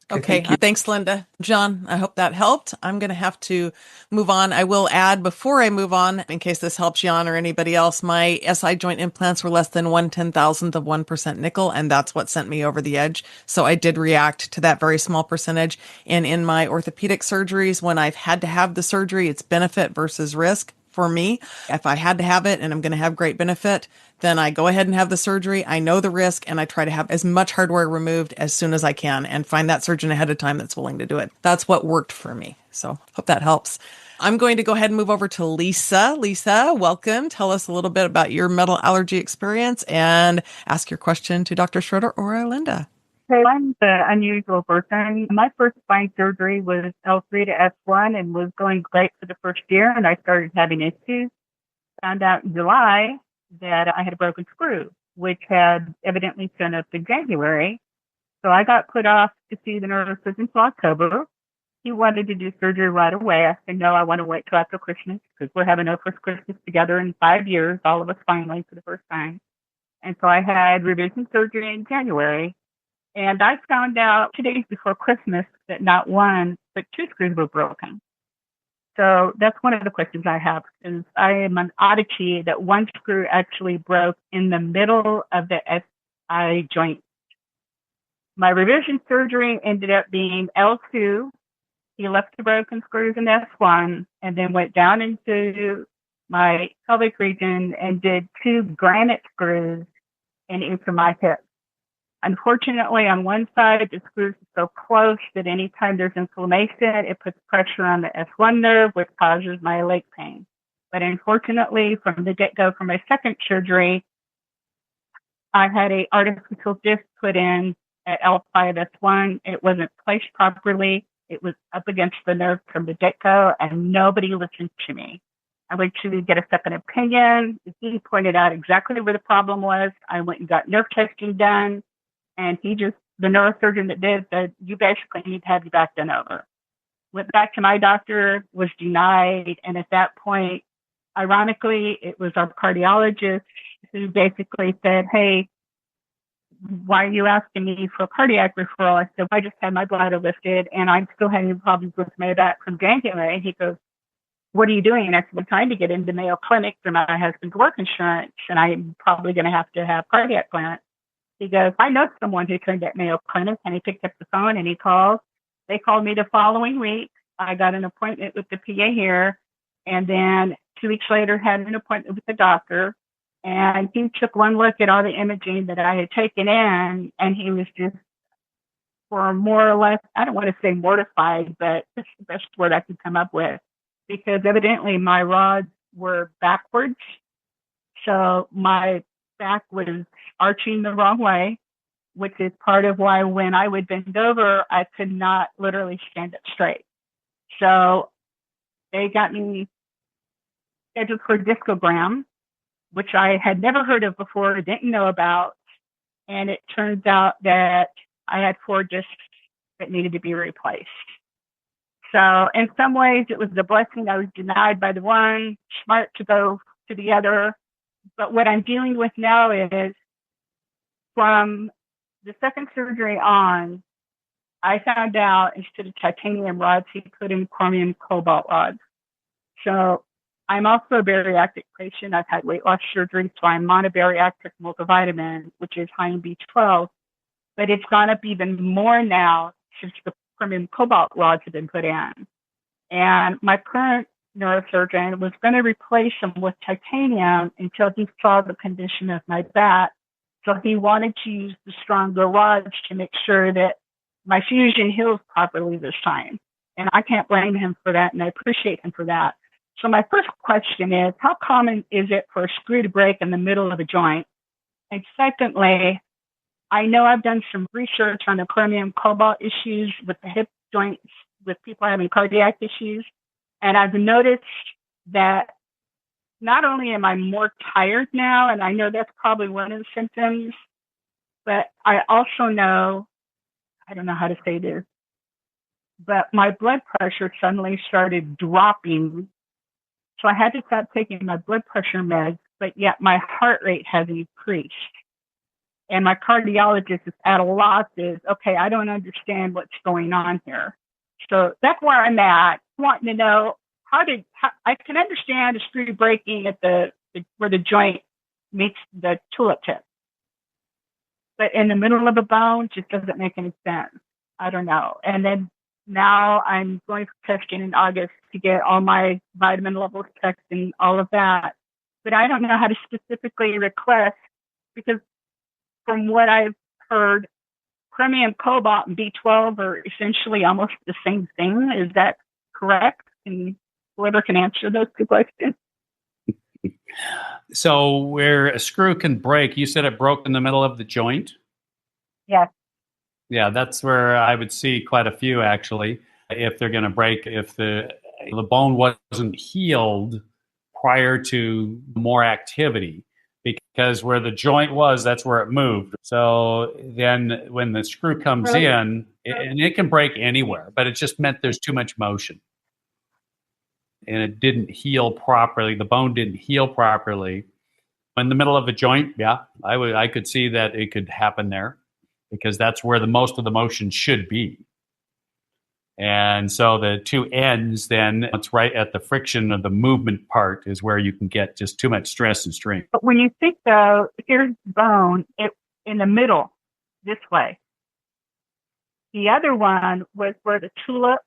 Okay, thanks, Linda. John, I hope that helped. I'm going to have to move on. I will add before I move on, in case this helps Jan or anybody else, my SI joint implants were less than 1/10,000th of 1% nickel, and that's what sent me over the edge. So I did react to that very small percentage. And in my orthopedic surgeries, when I've had to have the surgery, it's benefit versus risk. For me, if I had to have it and I'm going to have great benefit, then I go ahead and have the surgery. I know the risk and I try to have as much hardware removed as soon as I can and find that surgeon ahead of time that's willing to do it. That's what worked for me. So hope that helps. I'm going to go ahead and move over to Lisa. Lisa, welcome. Tell us a little bit about your metal allergy experience and ask your question to Dr. Schroeder or Linda. So I'm the unusual person. My first spine surgery was L3 to S1 and was going great for the first year, and I started having issues. Found out in July that I had a broken screw, which had evidently shown up in January. So I got put off to see the neurosurgeon until October. He wanted to do surgery right away. I said, no, I want to wait till after Christmas because we're having our first Christmas together in 5 years, all of us finally for the first time. And so I had revision surgery in January. And I found out 2 days before Christmas that not one, but 2 screws were broken. So that's one of the questions I have is I am an oddity that 1 screw actually broke in the middle of the SI joint. My revision surgery ended up being L2. He left the broken screws in S1 and then went down into my pelvic region and did 2 granite screws in each of my hips. Unfortunately, on one side, the screws are so close that anytime there's inflammation, it puts pressure on the S1 nerve, which causes my leg pain. But unfortunately, from the get-go for my second surgery, I had an artificial disc put in at L5S1. It wasn't placed properly. It was up against the nerve from the get-go, and nobody listened to me. I went to get a second opinion. He pointed out exactly where the problem was. I went and got nerve testing done. And the neurosurgeon that did said, you basically need to have your back done over. Went back to my doctor, was denied. And at that point, ironically, it was our cardiologist who basically said, hey, why are you asking me for a cardiac referral? I said, I just had my bladder lifted and I'm still having problems with my back from January. And he goes, what are you doing? And I said, I'm trying to get into Mayo Clinic for my husband's work insurance. And I'm probably going to have cardiac clearance. He goes, I know someone who trained at Mayo Clinic, and he picked up the phone and he called. They called me the following week. I got an appointment with the PA here, and then 2 weeks later had an appointment with the doctor. And he took one look at all the imaging that I had taken in, and he was just, for more or less, I don't want to say mortified, but that's the best word I could come up with, because evidently my rods were backwards. So my back was arching the wrong way, which is part of why when I would bend over, I could not literally stand up straight. So they got me scheduled for a discogram, which I had never heard of before, didn't know about. And it turns out that I had 4 discs that needed to be replaced. So in some ways, it was a blessing. I was denied by the one, smart to go to the other. But what I'm dealing with now is from the second surgery on, I found out instead of titanium rods, he put in chromium cobalt rods. So I'm also a bariatric patient. I've had weight loss surgery, so I'm on a bariatric multivitamin, which is high in B12. But it's gone up even more now since the chromium cobalt rods have been put in. And my current neurosurgeon was going to replace them with titanium until he saw the condition of my back. So he wanted to use the stronger rods to make sure that my fusion heals properly this time. And I can't blame him for that, and I appreciate him for that. So my first question is, how common is it for a screw to break in the middle of a joint? And secondly, I know I've done some research on the chromium cobalt issues with the hip joints, with people having cardiac issues. And I've noticed that not only am I more tired now, and I know that's probably one of the symptoms, but I also know, I don't know how to say this, but my blood pressure suddenly started dropping. So I had to stop taking my blood pressure meds, but yet my heart rate has increased. And my cardiologist is at a loss is, okay, I don't understand what's going on here. So that's where I'm at, wanting to know how I can understand a screw breaking at where the joint meets the tulip tip. But in the middle of a bone, just doesn't make any sense. I don't know. And then now I'm going for testing in August to get all my vitamin levels checked and all of that. But I don't know how to specifically request, because from what I've heard, chromium, cobalt, and B12 are essentially almost the same thing. Is that correct? And whoever can answer those two questions. So where a screw can break, you said it broke in the middle of the joint? Yes. Yeah, that's where I would see quite a few, actually, if they're going to break, if the bone wasn't healed prior to more activity. Because where the joint was, that's where it moved. So then when the screw comes in, and it can break anywhere, but it just meant there's too much motion. And it didn't heal properly. The bone didn't heal properly. In the middle of a joint, yeah, I could see that it could happen there, because that's where the most of the motion should be. And so the two ends, then it's right at the friction of the movement part is where you can get just too much stress and strain. But when you think, though, here's bone in the middle, this way. The other one was where the tulip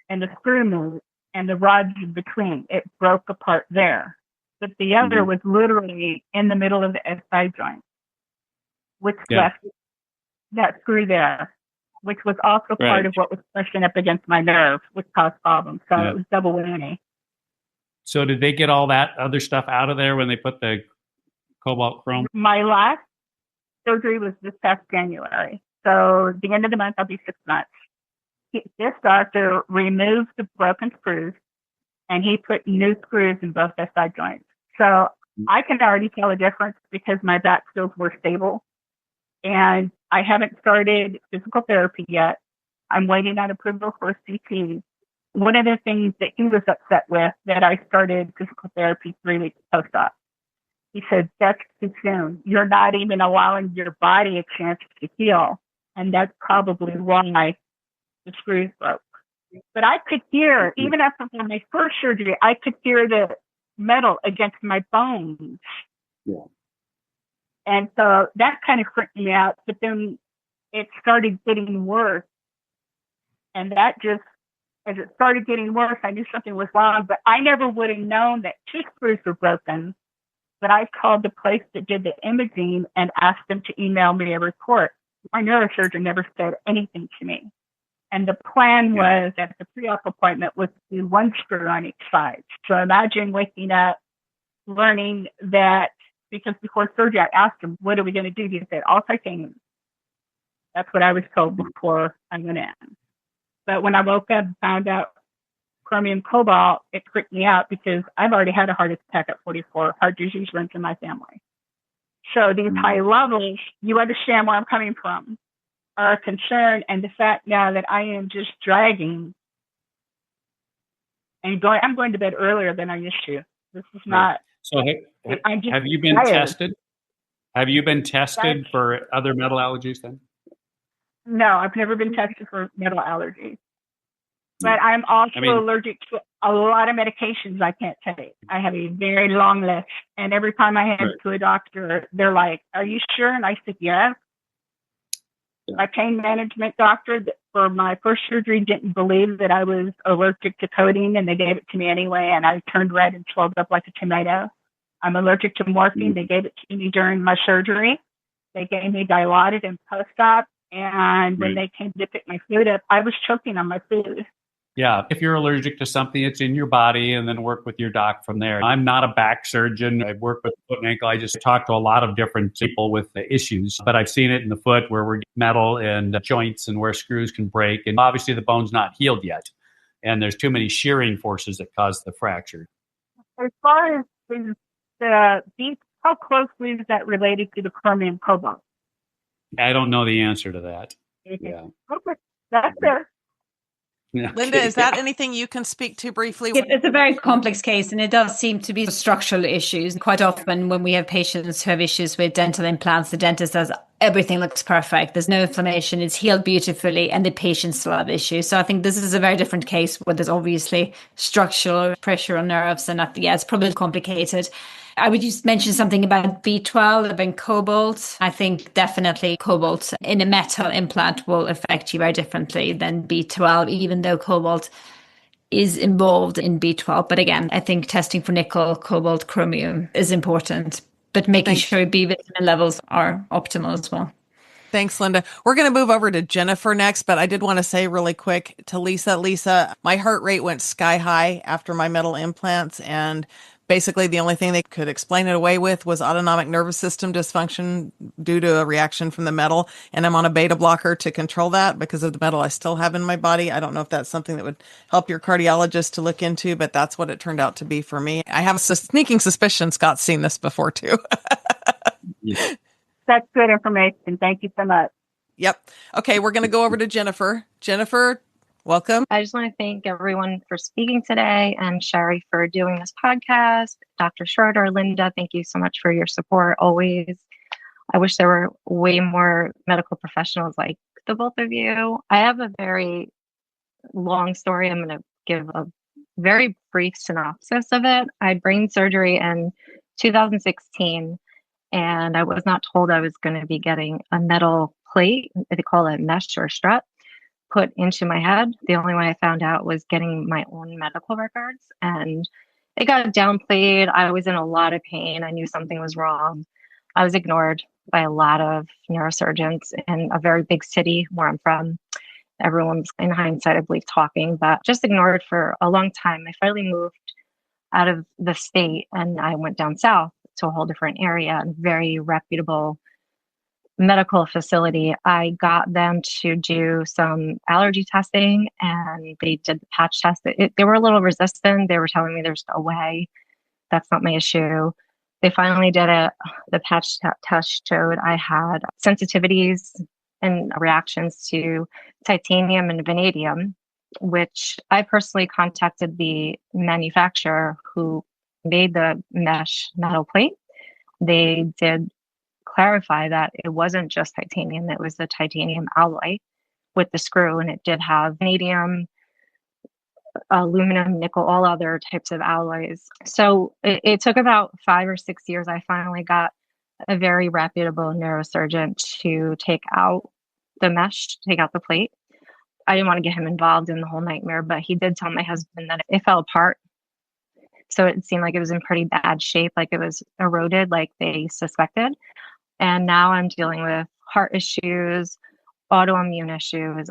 and the screw moved and the rods in between. It broke apart there. But the other was literally in the middle of the SI joint, which left that screw there, which was also part of what was pushing up against my nerve, which caused problems. So it was double whammy. So did they get all that other stuff out of there when they put the cobalt chrome? My last surgery was this past January. So at the end of the month, I'll be 6 months. This doctor removed the broken screws, and he put new screws in both SI joints. So I can already tell a difference because my back skills were stable. And I haven't started physical therapy yet. I'm waiting on approval for a CT. One of the things that he was upset with, that I started physical therapy 3 weeks post-op. He said, that's too soon. You're not even allowing your body a chance to heal. And that's probably why the screws broke. But I could hear, even after my first surgery, I could hear the metal against my bones. Yeah. And so that kind of freaked me out. But then it started getting worse. And that just, as it started getting worse, I knew something was wrong. But I never would have known that 2 screws were broken. But I called the place that did the imaging and asked them to email me a report. My neurosurgeon never said anything to me. And the plan was at the pre-op appointment was to do 1 screw on each side. So imagine waking up, learning that, because before surgery, I asked him, what are we going to do? He said, all titanium. That's what I was told before I went in. But when I woke up and found out chromium cobalt, it freaked me out because I've already had a heart attack at 44. Heart disease runs in my family. So these high levels, you understand where I'm coming from, are a concern. And the fact now that I am just dragging and I'm going to bed earlier than I used to. This is not. So have you been tested? Have you been tested for other metal allergies then? No, I've never been tested for metal allergies. But I'm also allergic to a lot of medications I can't take. I have a very long list. And every time I head to a doctor, they're like, are you sure? And I said, yes. My pain management doctor for my first surgery didn't believe that I was allergic to codeine, and they gave it to me anyway. And I turned red and swelled up like a tomato. I'm allergic to morphine. They gave it to me during my surgery. They gave me Dilaudid and post-op. And when they came to pick my food up, I was choking on my food. Yeah, if you're allergic to something, it's in your body, and then work with your doc from there. I'm not a back surgeon. I work with foot and ankle. I just talk to a lot of different people with the issues, but I've seen it in the foot where we're metal and joints and where screws can break. And obviously the bone's not healed yet. And there's too many shearing forces that cause the fracture. As far as the beef, how closely is that related to the chromium cobalt? I don't know the answer to that. Yeah. Okay, that's fair. Yeah. Linda, is that anything you can speak to briefly? It's a very complex case, and it does seem to be structural issues. Quite often when we have patients who have issues with dental implants, the dentist says everything looks perfect. There's no inflammation. It's healed beautifully, and the patient still have issues. So I think this is a very different case where there's obviously structural pressure on nerves, and it's probably complicated. I would just mention something about B12, about cobalt. I think definitely cobalt in a metal implant will affect you very differently than B12, even though cobalt is involved in B12. But again, I think testing for nickel, cobalt, chromium is important, but making sure B vitamin levels are optimal as well. Thanks, Linda. We're going to move over to Jennifer next, but I did want to say really quick to Lisa. Lisa, my heart rate went sky high after my metal implants, and basically the only thing they could explain it away with was autonomic nervous system dysfunction due to a reaction from the metal. And I'm on a beta blocker to control that because of the metal I still have in my body. I don't know if that's something that would help your cardiologist to look into, but that's what it turned out to be for me. I have a sneaking suspicion Scott's seen this before too. Yeah. That's good information. Thank you so much. Yep. Okay, we're going to go over to Jennifer. Jennifer, welcome. I just want to thank everyone for speaking today, and Sherry for doing this podcast. Dr. Schroeder, Linda, thank you so much for your support always. I wish there were way more medical professionals like the both of you. I have a very long story. I'm going to give a very brief synopsis of it. I had brain surgery in 2016, and I was not told I was going to be getting a metal plate, they call it mesh or strut, put into my head. The only way I found out was getting my own medical records, and it got downplayed. I was in a lot of pain. I knew something was wrong. I was ignored by a lot of neurosurgeons in a very big city where I'm from. Everyone's, in hindsight, I believe, talking, but just ignored for a long time. I finally moved out of the state and I went down south to a whole different area, and very reputable medical facility. I got them to do some allergy testing, and they did the patch test. They were a little resistant. They were telling me there's no way. That's not my issue. They finally did it. The patch test showed I had sensitivities and reactions to titanium and vanadium, which I personally contacted the manufacturer who made the mesh metal plate. They did clarify that it wasn't just titanium, it was the titanium alloy with the screw, and it did have vanadium, aluminum, nickel, all other types of alloys. So it took about 5 or 6 years. I finally got a very reputable neurosurgeon to take out the mesh, take out the plate. I didn't want to get him involved in the whole nightmare, but he did tell my husband that it fell apart. So it seemed like it was in pretty bad shape, like it was eroded, like they suspected. And now I'm dealing with heart issues, autoimmune issues.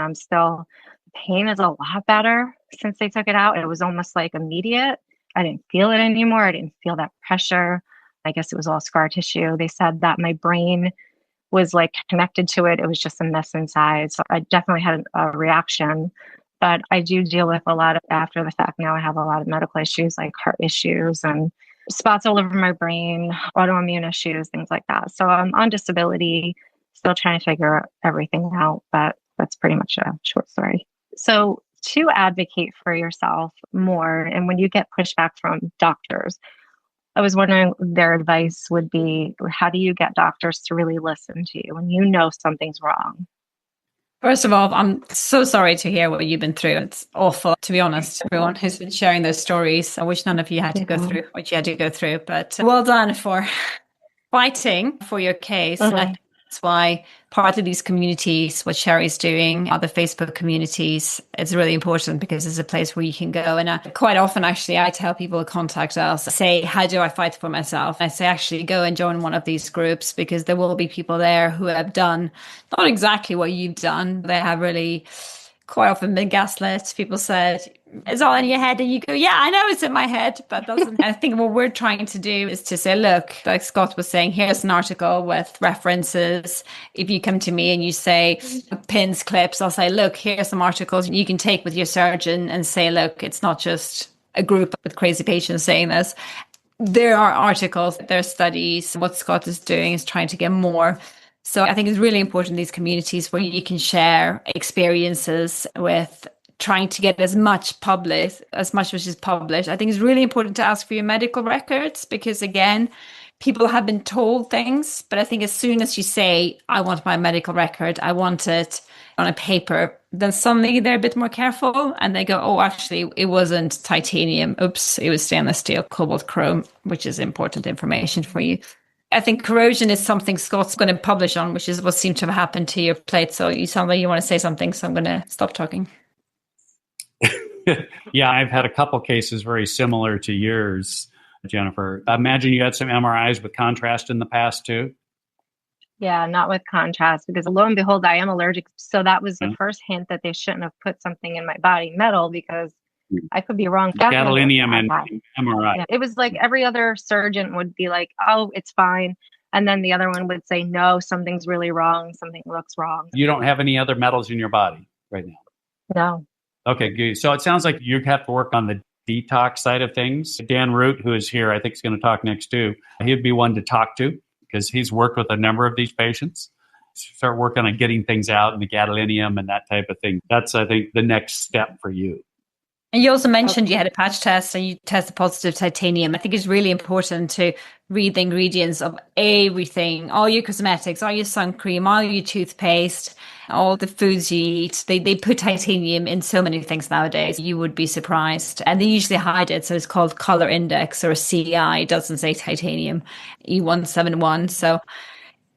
Pain is a lot better since they took it out. It was almost like immediate. I didn't feel it anymore. I didn't feel that pressure. I guess it was all scar tissue. They said that my brain was like connected to it. It was just a mess inside. So I definitely had a reaction. But I do deal with a lot of, after the fact now, I have a lot of medical issues like heart issues and spots all over my brain, autoimmune issues, things like that. So I'm on disability, still trying to figure everything out, but that's pretty much a short story. So to advocate for yourself more, and when you get pushback from doctors, I was wondering their advice would be, how do you get doctors to really listen to you when you know something's wrong? First of all, I'm so sorry to hear what you've been through. It's awful, to be honest. Everyone who's been sharing those stories, I wish none of you had to go through what you had to go through, but well done for fighting for your case. And I think that's why part of these communities, what Sherry's doing, other Facebook communities, it's really important because it's a place where you can go. And quite often, actually, I tell people to contact us, say, how do I fight for myself? I say, actually, go and join one of these groups because there will be people there who have done not exactly what you've done. They have really quite often been gaslit. People said, it's all in your head. And you go, yeah, I know it's in my head, but doesn't. I think what we're trying to do is to say, look, like Scott was saying, here's an article with references. If you come to me and you say pins, clips, I'll say, look, here's some articles you can take with your surgeon and say, look, it's not just a group with crazy patients saying this. There are articles, there are studies. What Scott is doing is trying to get more. So I think it's really important in these communities where you can share experiences with trying to get as much which is published. I think it's really important to ask for your medical records because, again, people have been told things. But I think as soon as you say, I want my medical record, I want it on a paper, then suddenly they're a bit more careful and they go, oh, actually, it wasn't titanium. Oops, it was stainless steel, cobalt, chrome, which is important information for you. I think corrosion is something Scott's going to publish on, which is what seemed to have happened to your plate. So you sound like you want to say something, so I'm going to stop talking. Yeah, I've had a couple cases very similar to yours, Jennifer. I imagine you had some MRIs with contrast in the past too? Yeah, not with contrast, because lo and behold, I am allergic. So that was the first hint that they shouldn't have put something in my body, metal, because I could be wrong. Gadolinium and MRI. Yeah, it was like every other surgeon would be like, oh, it's fine. And then the other one would say, no, something's really wrong. Something looks wrong. You don't have any other metals in your body right now? No. Okay, good. So it sounds like you have to work on the detox side of things. Dan Root, who is here, I think is going to talk next too. He'd be one to talk to because he's worked with a number of these patients. Start working on getting things out and the gadolinium and that type of thing. That's, I think, the next step for you. And you also mentioned you had a patch test and you tested positive titanium. I think it's really important to read the ingredients of everything, all your cosmetics, all your sun cream, all your toothpaste, all the foods you eat. They put titanium in so many things nowadays. You would be surprised. And they usually hide it. So it's called color index or CI. It doesn't say titanium, E171. So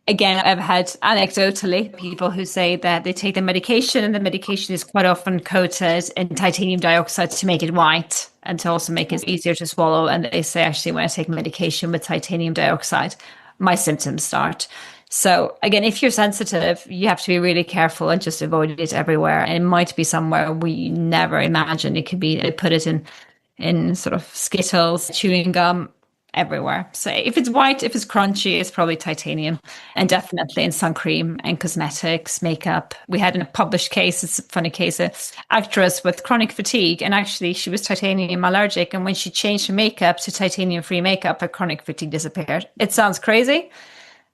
again, I've had anecdotally people who say that they take the medication and the medication is quite often coated in titanium dioxide to make it white and to also make it easier to swallow. And they say, actually, when I take medication with titanium dioxide, my symptoms start. So again, if you're sensitive, you have to be really careful and just avoid it everywhere. And it might be somewhere we never imagine. It could be, they put it in sort of Skittles, chewing gum, everywhere. So if it's white, if it's crunchy, it's probably titanium, and definitely in sun cream and cosmetics, makeup. We had in a published case, it's a funny case, an actress with chronic fatigue, and actually she was titanium allergic, and when she changed her makeup to titanium free makeup, her chronic fatigue disappeared. It sounds crazy,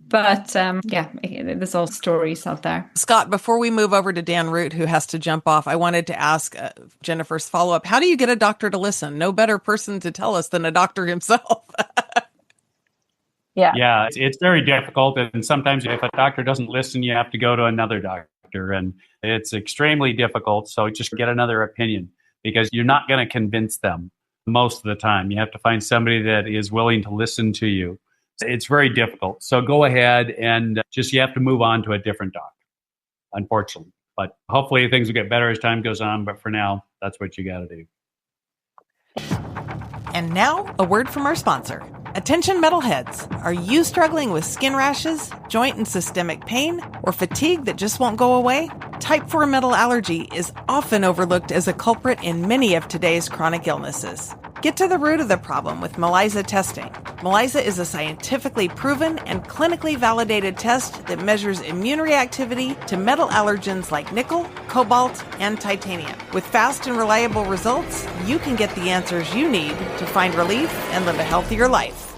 but yeah, there's all stories out there. Scott, before we move over to Dan Root, who has to jump off, I wanted to ask Jennifer's follow-up. How do you get a doctor to listen? No better person to tell us than a doctor himself. Yeah, it's very difficult. And sometimes if a doctor doesn't listen, you have to go to another doctor. And it's extremely difficult. So just get another opinion because you're not going to convince them most of the time. You have to find somebody that is willing to listen to you. It's very difficult. So go ahead and you have to move on to a different doc, unfortunately. But hopefully things will get better as time goes on. But for now, that's what you got to do. And now, a word from our sponsor. Attention metalheads. Are you struggling with skin rashes, joint and systemic pain, or fatigue that just won't go away? Type 4 metal allergy is often overlooked as a culprit in many of today's chronic illnesses. Get to the root of the problem with MELISA testing. MELISA is a scientifically proven and clinically validated test that measures immune reactivity to metal allergens like nickel, cobalt, and titanium. With fast and reliable results, you can get the answers you need to find relief and live a healthier life.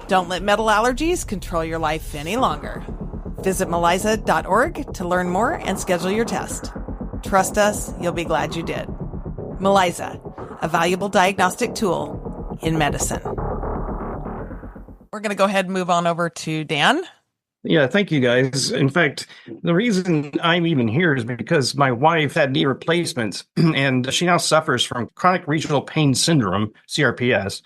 Don't let metal allergies control your life any longer. Visit melisa.org to learn more and schedule your test. Trust us, you'll be glad you did. MELISA, a valuable diagnostic tool in medicine. We're going to go ahead and move on over to Dan. Yeah, thank you guys. In fact, the reason I'm even here is because my wife had knee replacements and she now suffers from chronic regional pain syndrome, CRPS.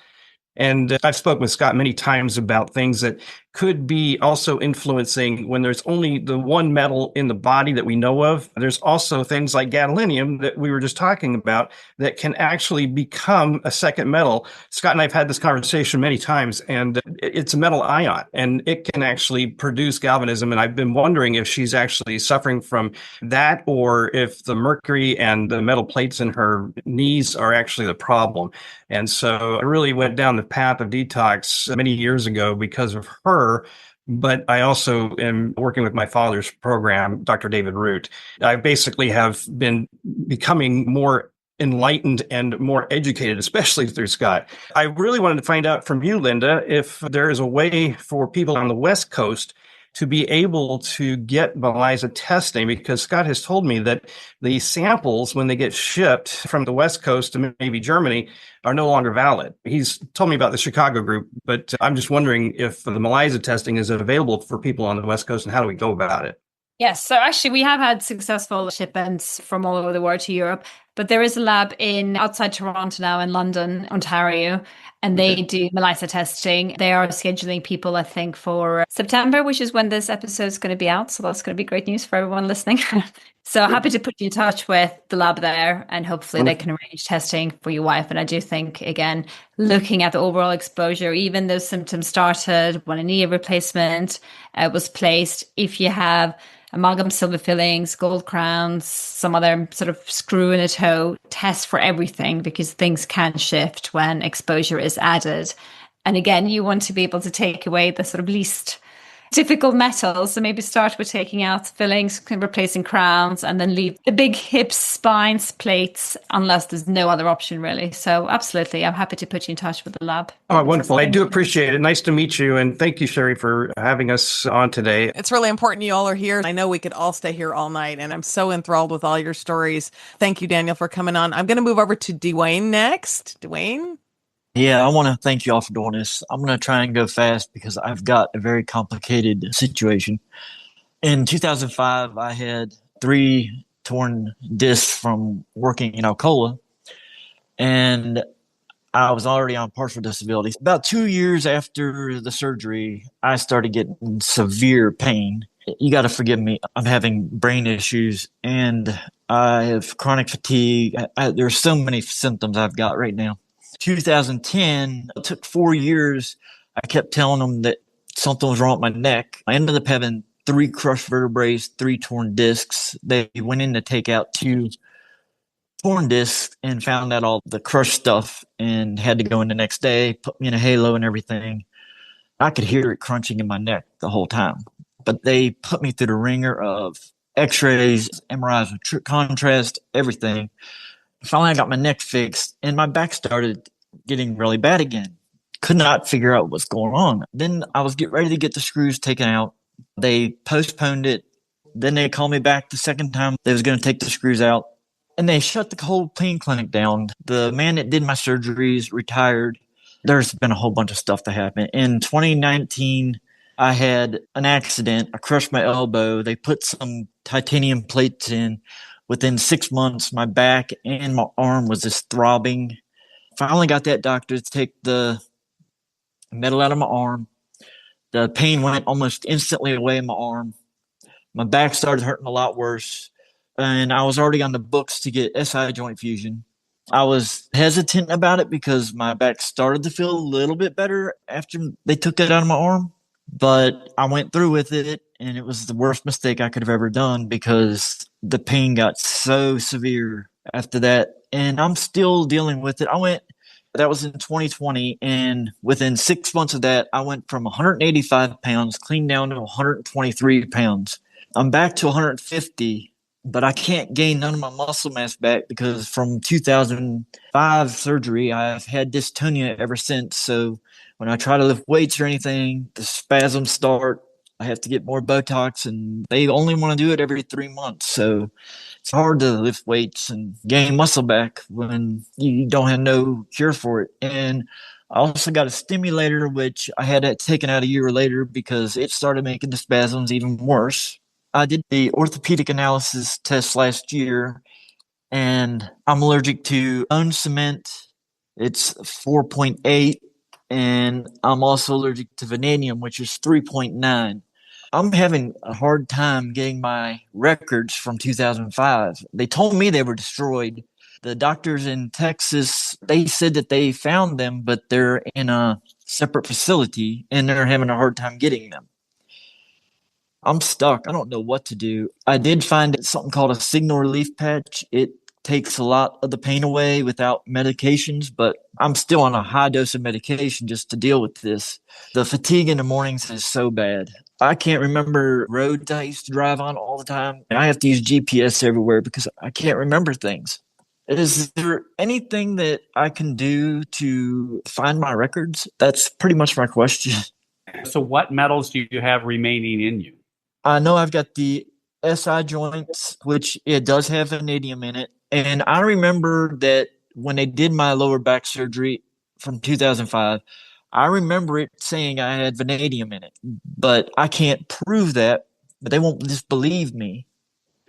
And I've spoken with Scott many times about things that could be also influencing when there's only the one metal in the body that we know of. There's also things like gadolinium that we were just talking about that can actually become a second metal. Scott and I have had this conversation many times, and it's a metal ion, and it can actually produce galvanism. And I've been wondering if she's actually suffering from that, or if the mercury and the metal plates in her knees are actually the problem. And so I really went down the path of detox many years ago because of her. But I also am working with my father's program, Dr. David Root. I basically have been becoming more enlightened and more educated, especially through Scott. I really wanted to find out from you, Linda, if there is a way for people on the West Coast to be able to get MELISA testing, because Scott has told me that the samples, when they get shipped from the West Coast to maybe Germany, are no longer valid. He's told me about the Chicago group, but I'm just wondering if the MELISA testing is available for people on the West Coast, and how do we go about it? Yes, so actually we have had successful shipments from all over the world to Europe, but there is a lab outside Toronto now in London, Ontario, and they do MELISA testing. They are scheduling people, I think, for September, which is when this episode is going to be out. So that's going to be great news for everyone listening. So happy to put you in touch with the lab there, and hopefully they can arrange testing for your wife. And I do think, again, looking at the overall exposure, even though symptoms started when a knee replacement was placed, if you have amalgam silver fillings, gold crowns, some other sort of screw in a toe, test for everything, because things can shift when exposure is added. And again, you want to be able to take away the sort of least difficult metals. So maybe start with taking out fillings, replacing crowns, and then leave the big hips, spines, plates, unless there's no other option really. So absolutely, I'm happy to put you in touch with the lab. Oh, wonderful. I do appreciate it. Nice to meet you. And thank you, Sherry, for having us on today. It's really important you all are here. I know we could all stay here all night, and I'm so enthralled with all your stories. Thank you, Daniel, for coming on. I'm going to move over to Dwayne next. Dwayne? Yeah, I want to thank you all for doing this. I'm going to try and go fast because I've got a very complicated situation. In 2005, I had 3 torn discs from working in Alcoa, and I was already on partial disability. About 2 years after the surgery, I started getting severe pain. You got to forgive me. I'm having brain issues, and I have chronic fatigue. There's so many symptoms I've got right now. 2010, it took 4 years. I kept telling them that something was wrong with my neck. I ended up having 3 crushed vertebrae, 3 torn discs. They went in to take out 2 torn discs and found out all the crushed stuff and had to go in the next day, put me in a halo and everything. I could hear it crunching in my neck the whole time. But they put me through the ringer of x-rays, MRIs with contrast, everything. Finally, I got my neck fixed, and my back started getting really bad again. Could not figure out what's going on. Then I was getting ready to get the screws taken out. They postponed it. Then they called me back the second time. They was going to take the screws out, and they shut the whole pain clinic down. The man that did my surgeries retired. There's been a whole bunch of stuff that happened. In 2019, I had an accident. I crushed my elbow. They put some titanium plates in. Within 6 months, my back and my arm was just throbbing. Finally got that doctor to take the metal out of my arm. The pain went almost instantly away in my arm. My back started hurting a lot worse. And I was already on the books to get SI joint fusion. I was hesitant about it because my back started to feel a little bit better after they took that out of my arm. But I went through with it, and it was the worst mistake I could have ever done because the pain got so severe after that. And I'm still dealing with it. That was in 2020. And within 6 months of that, I went from 185 pounds clean down to 123 pounds. I'm back to 150, but I can't gain none of my muscle mass back because from 2005 surgery, I've had dystonia ever since. So when I try to lift weights or anything, the spasms start. I have to get more Botox, and they only want to do it every 3 months. So it's hard to lift weights and gain muscle back when you don't have no cure for it. And I also got a stimulator, which I had it taken out a year later because it started making the spasms even worse. I did the orthopedic analysis test last year, and I'm allergic to bone cement. It's 4.8. and I'm also allergic to vanadium, which is 3.9. I'm having a hard time getting my records from 2005. They told me they were destroyed. The doctors in Texas, they said that they found them, but they're in a separate facility and they're having a hard time getting them. I'm stuck. I don't know what to do. I did find something called a signal relief patch. It takes a lot of the pain away without medications, but I'm still on a high dose of medication just to deal with this. The fatigue in the mornings is so bad. I can't remember roads I used to drive on all the time. And I have to use GPS everywhere because I can't remember things. Is there anything that I can do to find my records? That's pretty much my question. So what metals do you have remaining in you? I know I've got the SI joints, which it does have vanadium in it. And I remember that when they did my lower back surgery from 2005, I remember it saying I had vanadium in it, but I can't prove that, but they won't just believe me.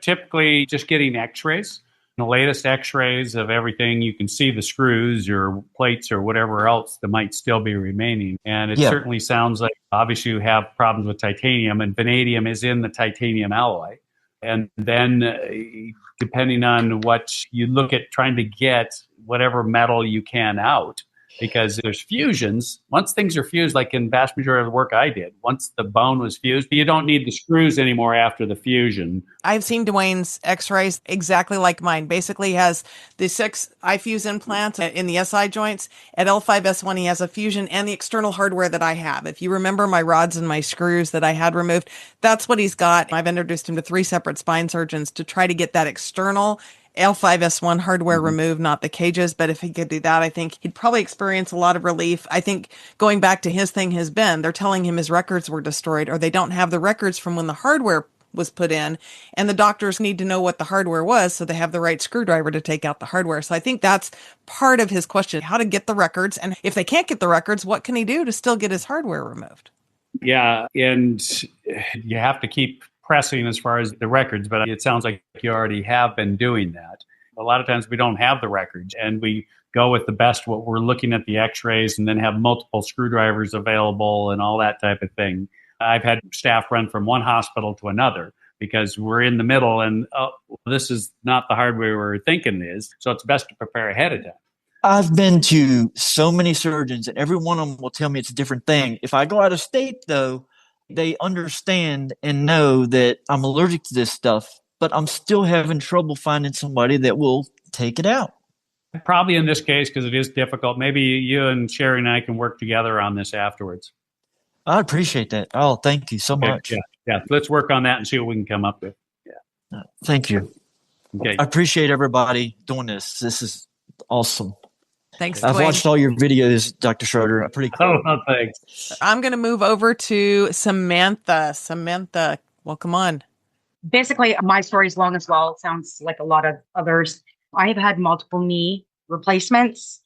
Typically, just getting x-rays. The latest x-rays of everything, you can see the screws or plates or whatever else that might still be remaining. And it certainly sounds like, obviously, you have problems with titanium, and vanadium is in the titanium alloy. And then depending on what you look at, trying to get whatever metal you can out, because there's fusions. Once things are fused, like in vast majority of the work I did, once the bone was fused, you don't need the screws anymore after the fusion. I've seen Dwayne's x-rays exactly like mine. Basically he has the 6 iFuse implants in the SI joints. At L5S1, he has a fusion and the external hardware that I have. If you remember my rods and my screws that I had removed, that's what he's got. I've introduced him to 3 separate spine surgeons to try to get that external L5S1 hardware removed, not the cages. But if he could do that, I think he'd probably experience a lot of relief. I think going back to his thing has been, they're telling him his records were destroyed, or they don't have the records from when the hardware was put in, and the doctors need to know what the hardware was so they have the right screwdriver to take out the hardware. So I think that's part of his question, how to get the records. And if they can't get the records, what can he do to still get his hardware removed? Yeah, and you have to keep pressing as far as the records, but it sounds like you already have been doing that. A lot of times we don't have the records, and we go with the best what we're looking at the x-rays and then have multiple screwdrivers available and all that type of thing. I've had staff run from one hospital to another because we're in the middle and this is not the hardware we're thinking it is. So it's best to prepare ahead of time. I've been to so many surgeons and every one of them will tell me it's a different thing. If I go out of state, though, they understand and know that I'm allergic to this stuff, but I'm still having trouble finding somebody that will take it out. Probably in this case, because it is difficult, maybe you and Sherry and I can work together on this afterwards. I appreciate that. Oh, thank you so much. Yeah. Let's work on that and see what we can come up with. Yeah. Thank you. Okay. I appreciate everybody doing this. This is awesome. Thanks, I've Dwayne. watched all your videos, Dr. Schroeder. Pretty cool. Oh, thanks. I'm going to move over to Samantha. Samantha, welcome on. Basically, my story is long as well. It sounds like a lot of others. I have had multiple knee replacements.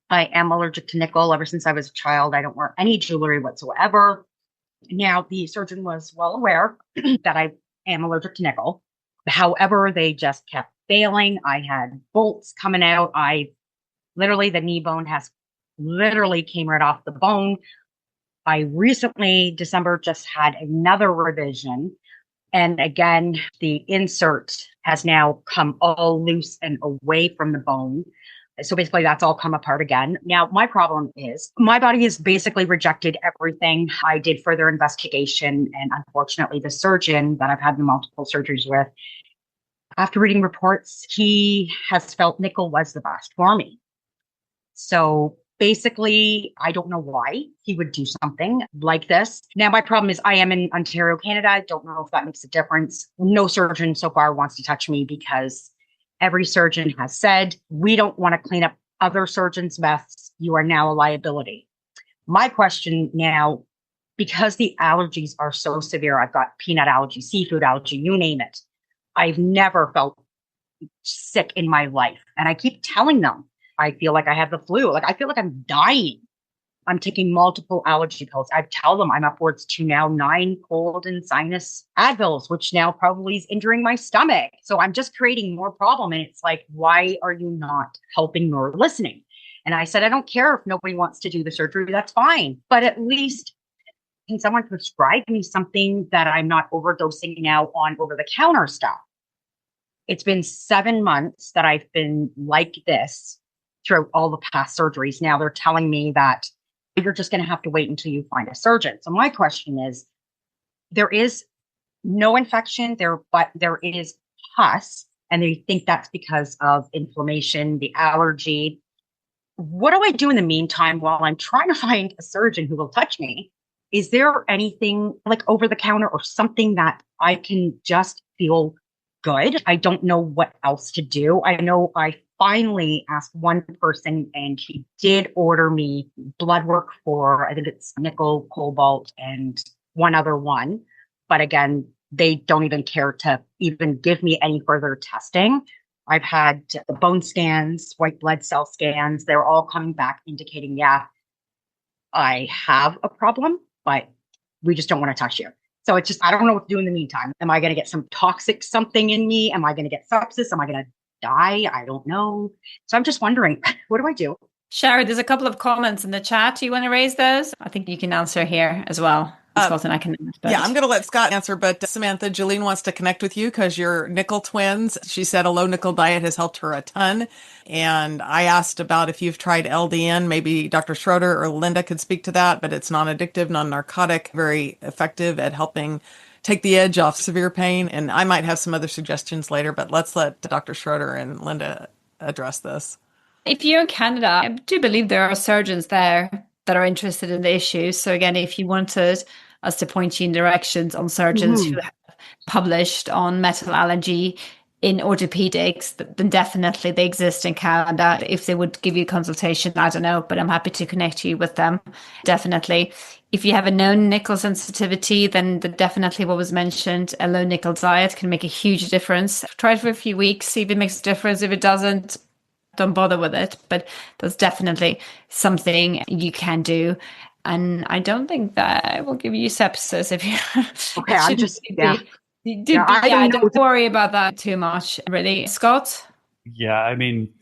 I am allergic to nickel. Ever since I was a child, I don't wear any jewelry whatsoever. Now, the surgeon was well aware that I am allergic to nickel. However, they just kept failing. I had bolts coming out. The knee bone has literally came right off the bone. I recently, December, just had another revision. And again, the insert has now come all loose and away from the bone. So basically that's all come apart again. Now, my problem is my body has basically rejected everything. I did further investigation, and unfortunately the surgeon that I've had the multiple surgeries with, after reading reports, he has felt nickel was the best for me. So basically, I don't know why he would do something like this. Now, my problem is I am in Ontario, Canada. I don't know if that makes a difference. No surgeon so far wants to touch me because every surgeon has said, we don't want to clean up other surgeons' mess. You are now a liability. My question now, because the allergies are so severe, I've got peanut allergy, seafood allergy, you name it. I've never felt sick in my life. And I keep telling them, I feel like I have the flu. I feel like I'm dying. I'm taking multiple allergy pills. I tell them I'm upwards to now 9 cold and sinus Advils, which now probably is injuring my stomach. So I'm just creating more problem. And it's like, why are you not helping or listening? And I said, I don't care if nobody wants to do the surgery, that's fine. But at least can someone prescribe me something that I'm not overdosing now on over the counter stuff? It's been 7 months that I've been like this throughout all the past surgeries. Now they're telling me that you're just going to have to wait until you find a surgeon. So my question is, there is no infection there, but there is pus, and they think that's because of inflammation, the allergy. What do I do in the meantime while I'm trying to find a surgeon who will touch me? Is there anything like over the counter or something that I can just feel good? I don't know what else to do. I know I finally asked one person and he did order me blood work for, I think it's nickel, cobalt, and one other one. But again, they don't even care to even give me any further testing. I've had the bone scans, white blood cell scans. They're all coming back indicating, yeah, I have a problem, but we just don't want to touch you. So it's just, I don't know what to do in the meantime. Am I going to get some toxic something in me? Am I going to get sepsis? Am I going to die? I don't know. So I'm just wondering, what do I do? Sherry, there's a couple of comments in the chat. Do you want to raise those? I think you can answer here as well. Scott and I can. Yeah, I'm going to let Scott answer, but Samantha, Jolene wants to connect with you because you're nickel twins. She said a low nickel diet has helped her a ton. And I asked about if you've tried LDN, maybe Dr. Schroeder or Linda could speak to that, but it's non-addictive, non-narcotic, very effective at helping take the edge off severe pain. And I might have some other suggestions later, but let's let Dr. Schroeder and Linda address this. If you're in Canada, I do believe there are surgeons there that are interested in the issue. So again, if you wanted us to point you in directions on surgeons who have published on metal allergy in orthopedics, then definitely they exist in Canada. If they would give you a consultation, I don't know, but I'm happy to connect you with them. Definitely. If you have a known nickel sensitivity, then definitely what was mentioned, a low nickel diet can make a huge difference. Try it for a few weeks, see if it makes a difference. If it doesn't, don't bother with it. But that's definitely something you can do. And I don't think that I will give you sepsis if you. Okay, I'm just don't worry about that too much, really. Scott? Yeah, I mean,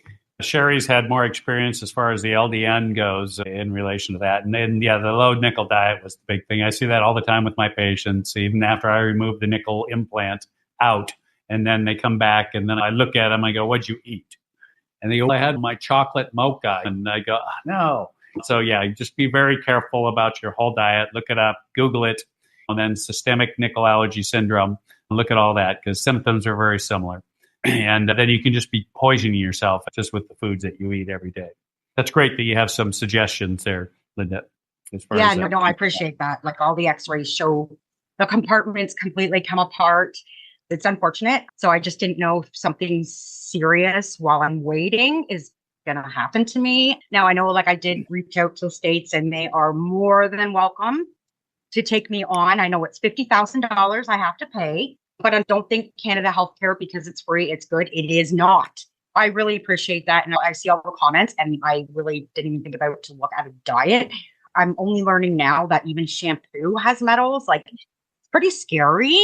Sherry's had more experience as far as the LDN goes in relation to that. And then, yeah, the low nickel diet was the big thing. I see that all the time with my patients, even after I remove the nickel implant out. And then they come back and then I look at them, I go, what'd you eat? And they go, I had my chocolate mocha. And I go, no. So yeah, just be very careful about your whole diet. Look it up, Google it, and then systemic nickel allergy syndrome. Look at all that because symptoms are very similar. And then you can just be poisoning yourself just with the foods that you eat every day. That's great that you have some suggestions there, Linda. I appreciate that. Like all the x-rays show the compartments completely come apart. It's unfortunate. So I just didn't know if something serious while I'm waiting is going to happen to me. Now I know I did reach out to the States and they are more than welcome to take me on. I know it's $50,000 I have to pay, but I don't think Canada Healthcare, because it's free, it's good. It is not. I really appreciate that. And I see all the comments and I really didn't even think about to look at a diet. I'm only learning now that even shampoo has metals. It's pretty scary.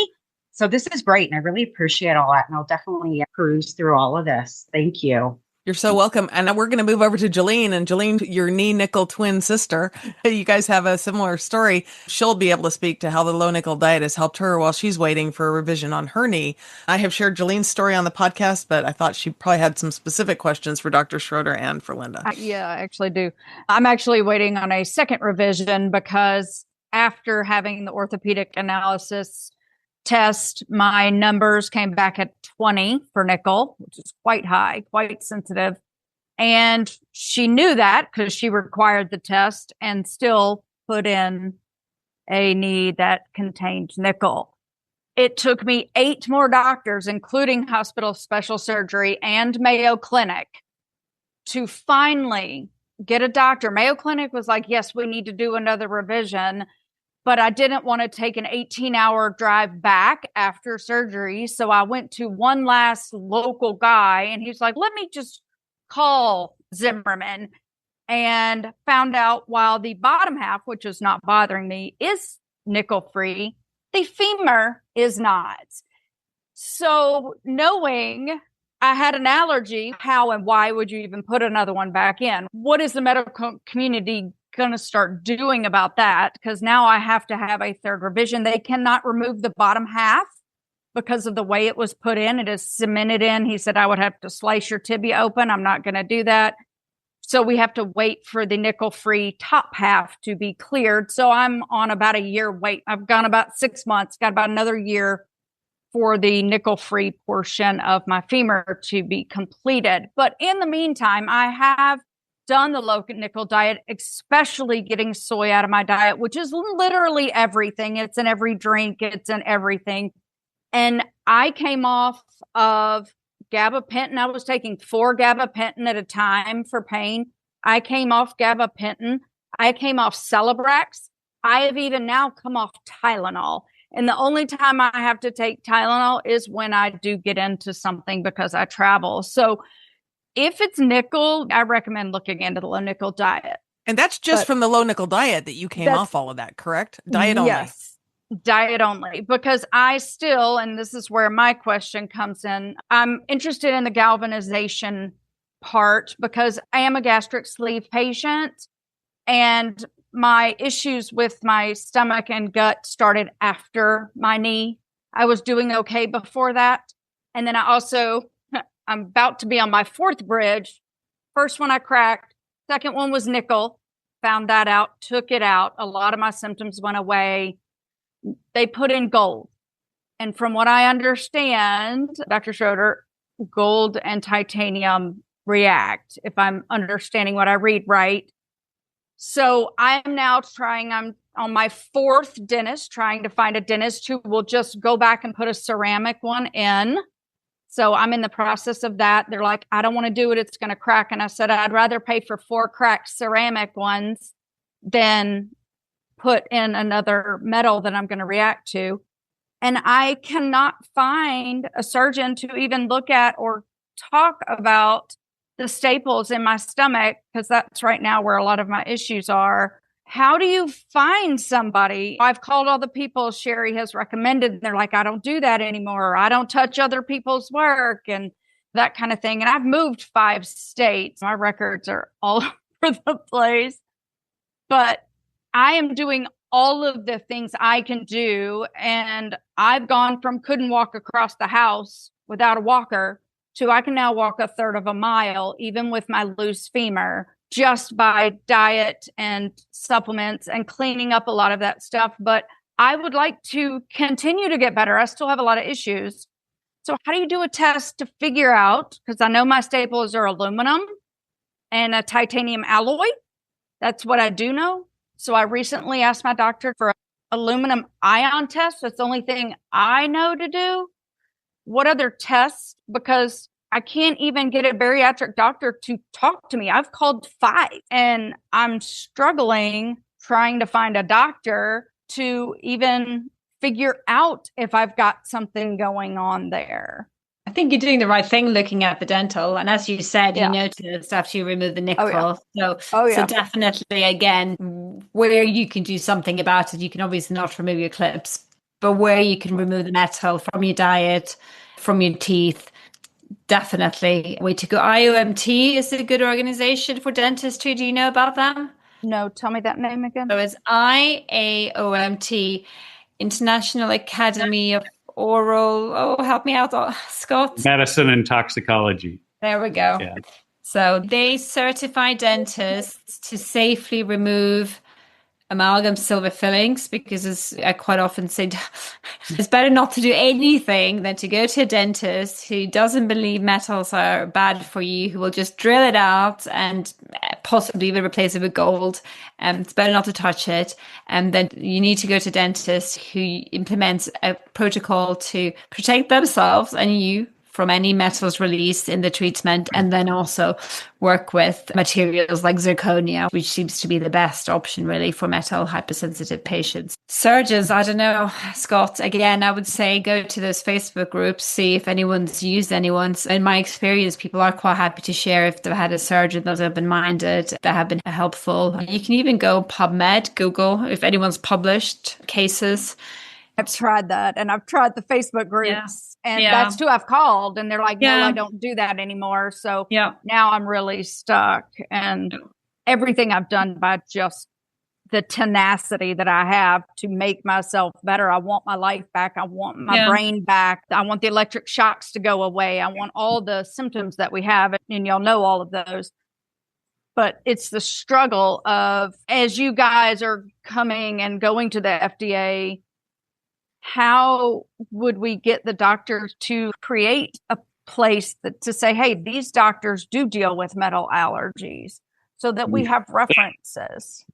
So this is great. And I really appreciate all that. And I'll definitely cruise through all of this. Thank you. You're so welcome. And we're going to move over to Jolene. And Jolene, your knee nickel twin sister, you guys have a similar story. She'll be able to speak to how the low nickel diet has helped her while she's waiting for a revision on her knee. I have shared Jolene's story on the podcast, but I thought she probably had some specific questions for Dr. Schroeder and for Linda. Yeah, I actually do. I'm actually waiting on a second revision because after having the orthopedic analysis test, my numbers came back at 20 for nickel, which is quite high, quite sensitive. And she knew that because she required the test and still put in a knee that contained nickel. It took me 8 more doctors, including hospital special surgery and Mayo Clinic, to finally get a doctor. Mayo Clinic was like, yes, we need to do another revision. But I didn't want to take an 18-hour drive back after surgery. So I went to one last local guy and he's like, let me just call Zimmerman, and found out while the bottom half, which is not bothering me, is nickel free, the femur is not. So knowing I had an allergy. How and why would you even put another one back in? What is the medical community going to start doing about that? Because now I have to have a third revision. They cannot remove the bottom half because of the way it was put in. It is cemented in. He said I would have to slice your tibia open. I'm not going to do that. So we have to wait for the nickel-free top half to be cleared. So I'm on about a year wait. I've gone about 6 months, got about another year for the nickel-free portion of my femur to be completed. But in the meantime, I have done the low nickel diet, especially getting soy out of my diet, which is literally everything. It's in every drink. It's in everything. And I came off of gabapentin. I was taking 4 gabapentin at a time for pain. I came off gabapentin. I came off Celebrax. I have even now come off Tylenol. And the only time I have to take Tylenol is when I do get into something because I travel. So if it's nickel, I recommend looking into the low nickel diet. And that's just from the low nickel diet that you came off all of that, correct? Diet only. Yes, diet only. Because I still, and this is where my question comes in, I'm interested in the galvanization part because I am a gastric sleeve patient and my issues with my stomach and gut started after my knee. I was doing okay before that. And then I'm about to be on my 4th bridge. First one I cracked. Second one was nickel. Found that out, took it out. A lot of my symptoms went away. They put in gold. And from what I understand, Dr. Schroeder, gold and titanium react, if I'm understanding what I read right. So I'm now I'm on my 4th dentist, trying to find a dentist who will just go back and put a ceramic one in. So I'm in the process of that. They're like, I don't want to do it. It's going to crack. And I said, I'd rather pay for 4 cracked ceramic ones than put in another metal that I'm going to react to. And I cannot find a surgeon to even look at or talk about the staples in my stomach, because that's right now where a lot of my issues are. How do you find somebody? I've called all the people Sherry has recommended, and they're like, I don't do that anymore. I don't touch other people's work and that kind of thing. And I've moved 5 states. My records are all over the place. But I am doing all of the things I can do. And I've gone from couldn't walk across the house without a walker to I can now walk a third of a mile, even with my loose femur, just by diet and supplements and cleaning up a lot of that stuff. But I would like to continue to get better. I still have a lot of issues. So how do you do a test to figure out, because I know my staples are aluminum and a titanium alloy. That's what I do know. So I recently asked my doctor for an aluminum ion test. That's the only thing I know to do. What other tests? Because I can't even get a bariatric doctor to talk to me. I've called 5 and I'm struggling trying to find a doctor to even figure out if I've got something going on there. I think you're doing the right thing looking at the dental. And as you said, you noticed after you remove the nickel. So definitely, again, where you can do something about it, you can obviously not remove your clips, but where you can remove the metal from your diet, from your teeth, definitely way to go. IOMT is a good organization for dentists too. Do you know about them? No, tell me that name again. So it's IAOMT, International Academy of Oral, help me out, Scott. Medicine and toxicology. There we go. Yeah. So they certify dentists to safely remove amalgam silver fillings, because as I quite often say, it's better not to do anything than to go to a dentist who doesn't believe metals are bad for you, who will just drill it out and possibly even replace it with gold. It's better not to touch it. And then you need to go to a dentist who implements a protocol to protect themselves and you from any metals released in the treatment, and then also work with materials like zirconia, which seems to be the best option really for metal hypersensitive patients. Surgeons, I don't know, Scott, again, I would say go to those Facebook groups, see if anyone's used anyone's. In my experience, people are quite happy to share if they've had a surgeon that's open-minded, that have been helpful. You can even go PubMed, Google, if anyone's published cases. I've tried that, and I've tried the Facebook groups. And that's who I've called. And they're like, no, I don't do that anymore. So now I'm really stuck. And everything I've done by just the tenacity that I have to make myself better. I want my life back. I want my brain back. I want the electric shocks to go away. I want all the symptoms that we have. And y'all know all of those. But it's the struggle of, as you guys are coming and going to the FDA, how would we get the doctors to create a place to say, hey, these doctors do deal with metal allergies, so that we have references?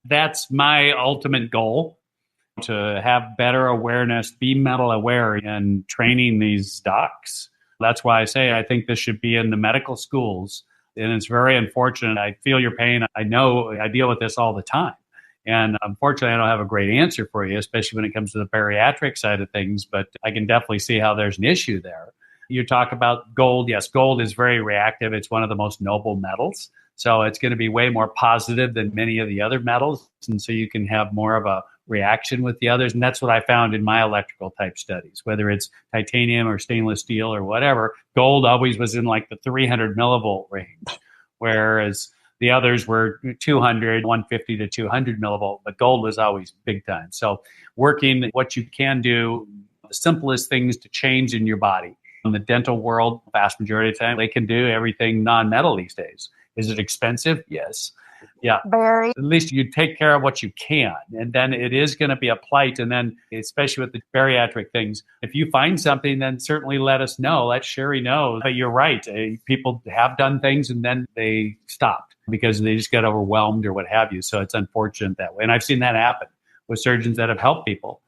That's my ultimate goal, to have better awareness, be metal aware in training these docs. That's why I say I think this should be in the medical schools. And it's very unfortunate. I feel your pain. I know I deal with this all the time. And unfortunately, I don't have a great answer for you, especially when it comes to the bariatric side of things. But I can definitely see how there's an issue there. You talk about gold. Yes, gold is very reactive. It's one of the most noble metals. So it's going to be way more positive than many of the other metals. And so you can have more of a reaction with the others. And that's what I found in my electrical type studies, whether it's titanium or stainless steel or whatever. Gold always was in like the 300 millivolt range, whereas the others were 200, 150 to 200 millivolt, but gold was always big time. So working what you can do, the simplest things to change in your body. In the dental world, vast majority of the time, they can do everything non-metal these days. Is it expensive? Yes. Yeah. Very. At least you take care of what you can. And then it is going to be a plight. And then, especially with the bariatric things, if you find something, then certainly let us know. Let Sherry know. But you're right. People have done things and then they stopped because they just got overwhelmed or what have you. So it's unfortunate that way. And I've seen that happen with surgeons that have helped people.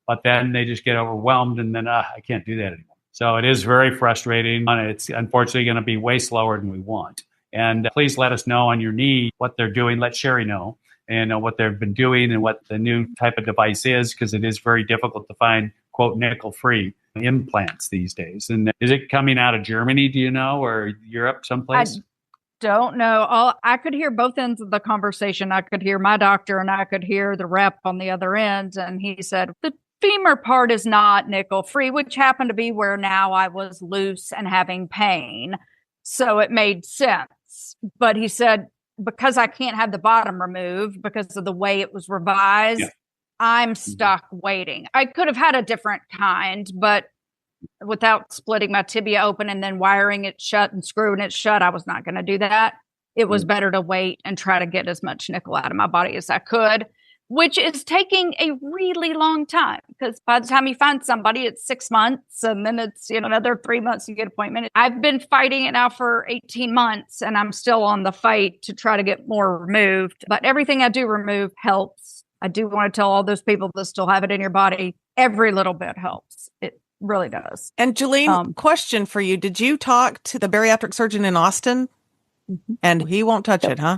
But then they just get overwhelmed and then, I can't do that anymore. So it is very frustrating. It's unfortunately going to be way slower than we want. And please let us know on your knee what they're doing. Let Sherry know and what they've been doing and what the new type of device is, because it is very difficult to find, quote, nickel-free implants these days. And is it coming out of Germany, do you know, or Europe someplace? I don't know. I could hear both ends of the conversation. I could hear my doctor and I could hear the rep on the other end. And he said, the femur part is not nickel-free, which happened to be where now I was loose and having pain. So it made sense. But he said, because I can't have the bottom removed because of the way it was revised, I'm stuck waiting. I could have had a different kind, but without splitting my tibia open and then wiring it shut and screwing it shut, I was not going to do that. It was better to wait and try to get as much nickel out of my body as I could, which is taking a really long time, because by the time you find somebody, it's 6 months and then it's another 3 months you get an appointment. I've been fighting it now for 18 months and I'm still on the fight to try to get more removed. But everything I do remove helps. I do want to tell all those people that still have it in your body, every little bit helps. It really does. And Jolene, question for you. Did you talk to the bariatric surgeon in Austin? And he won't touch it, huh?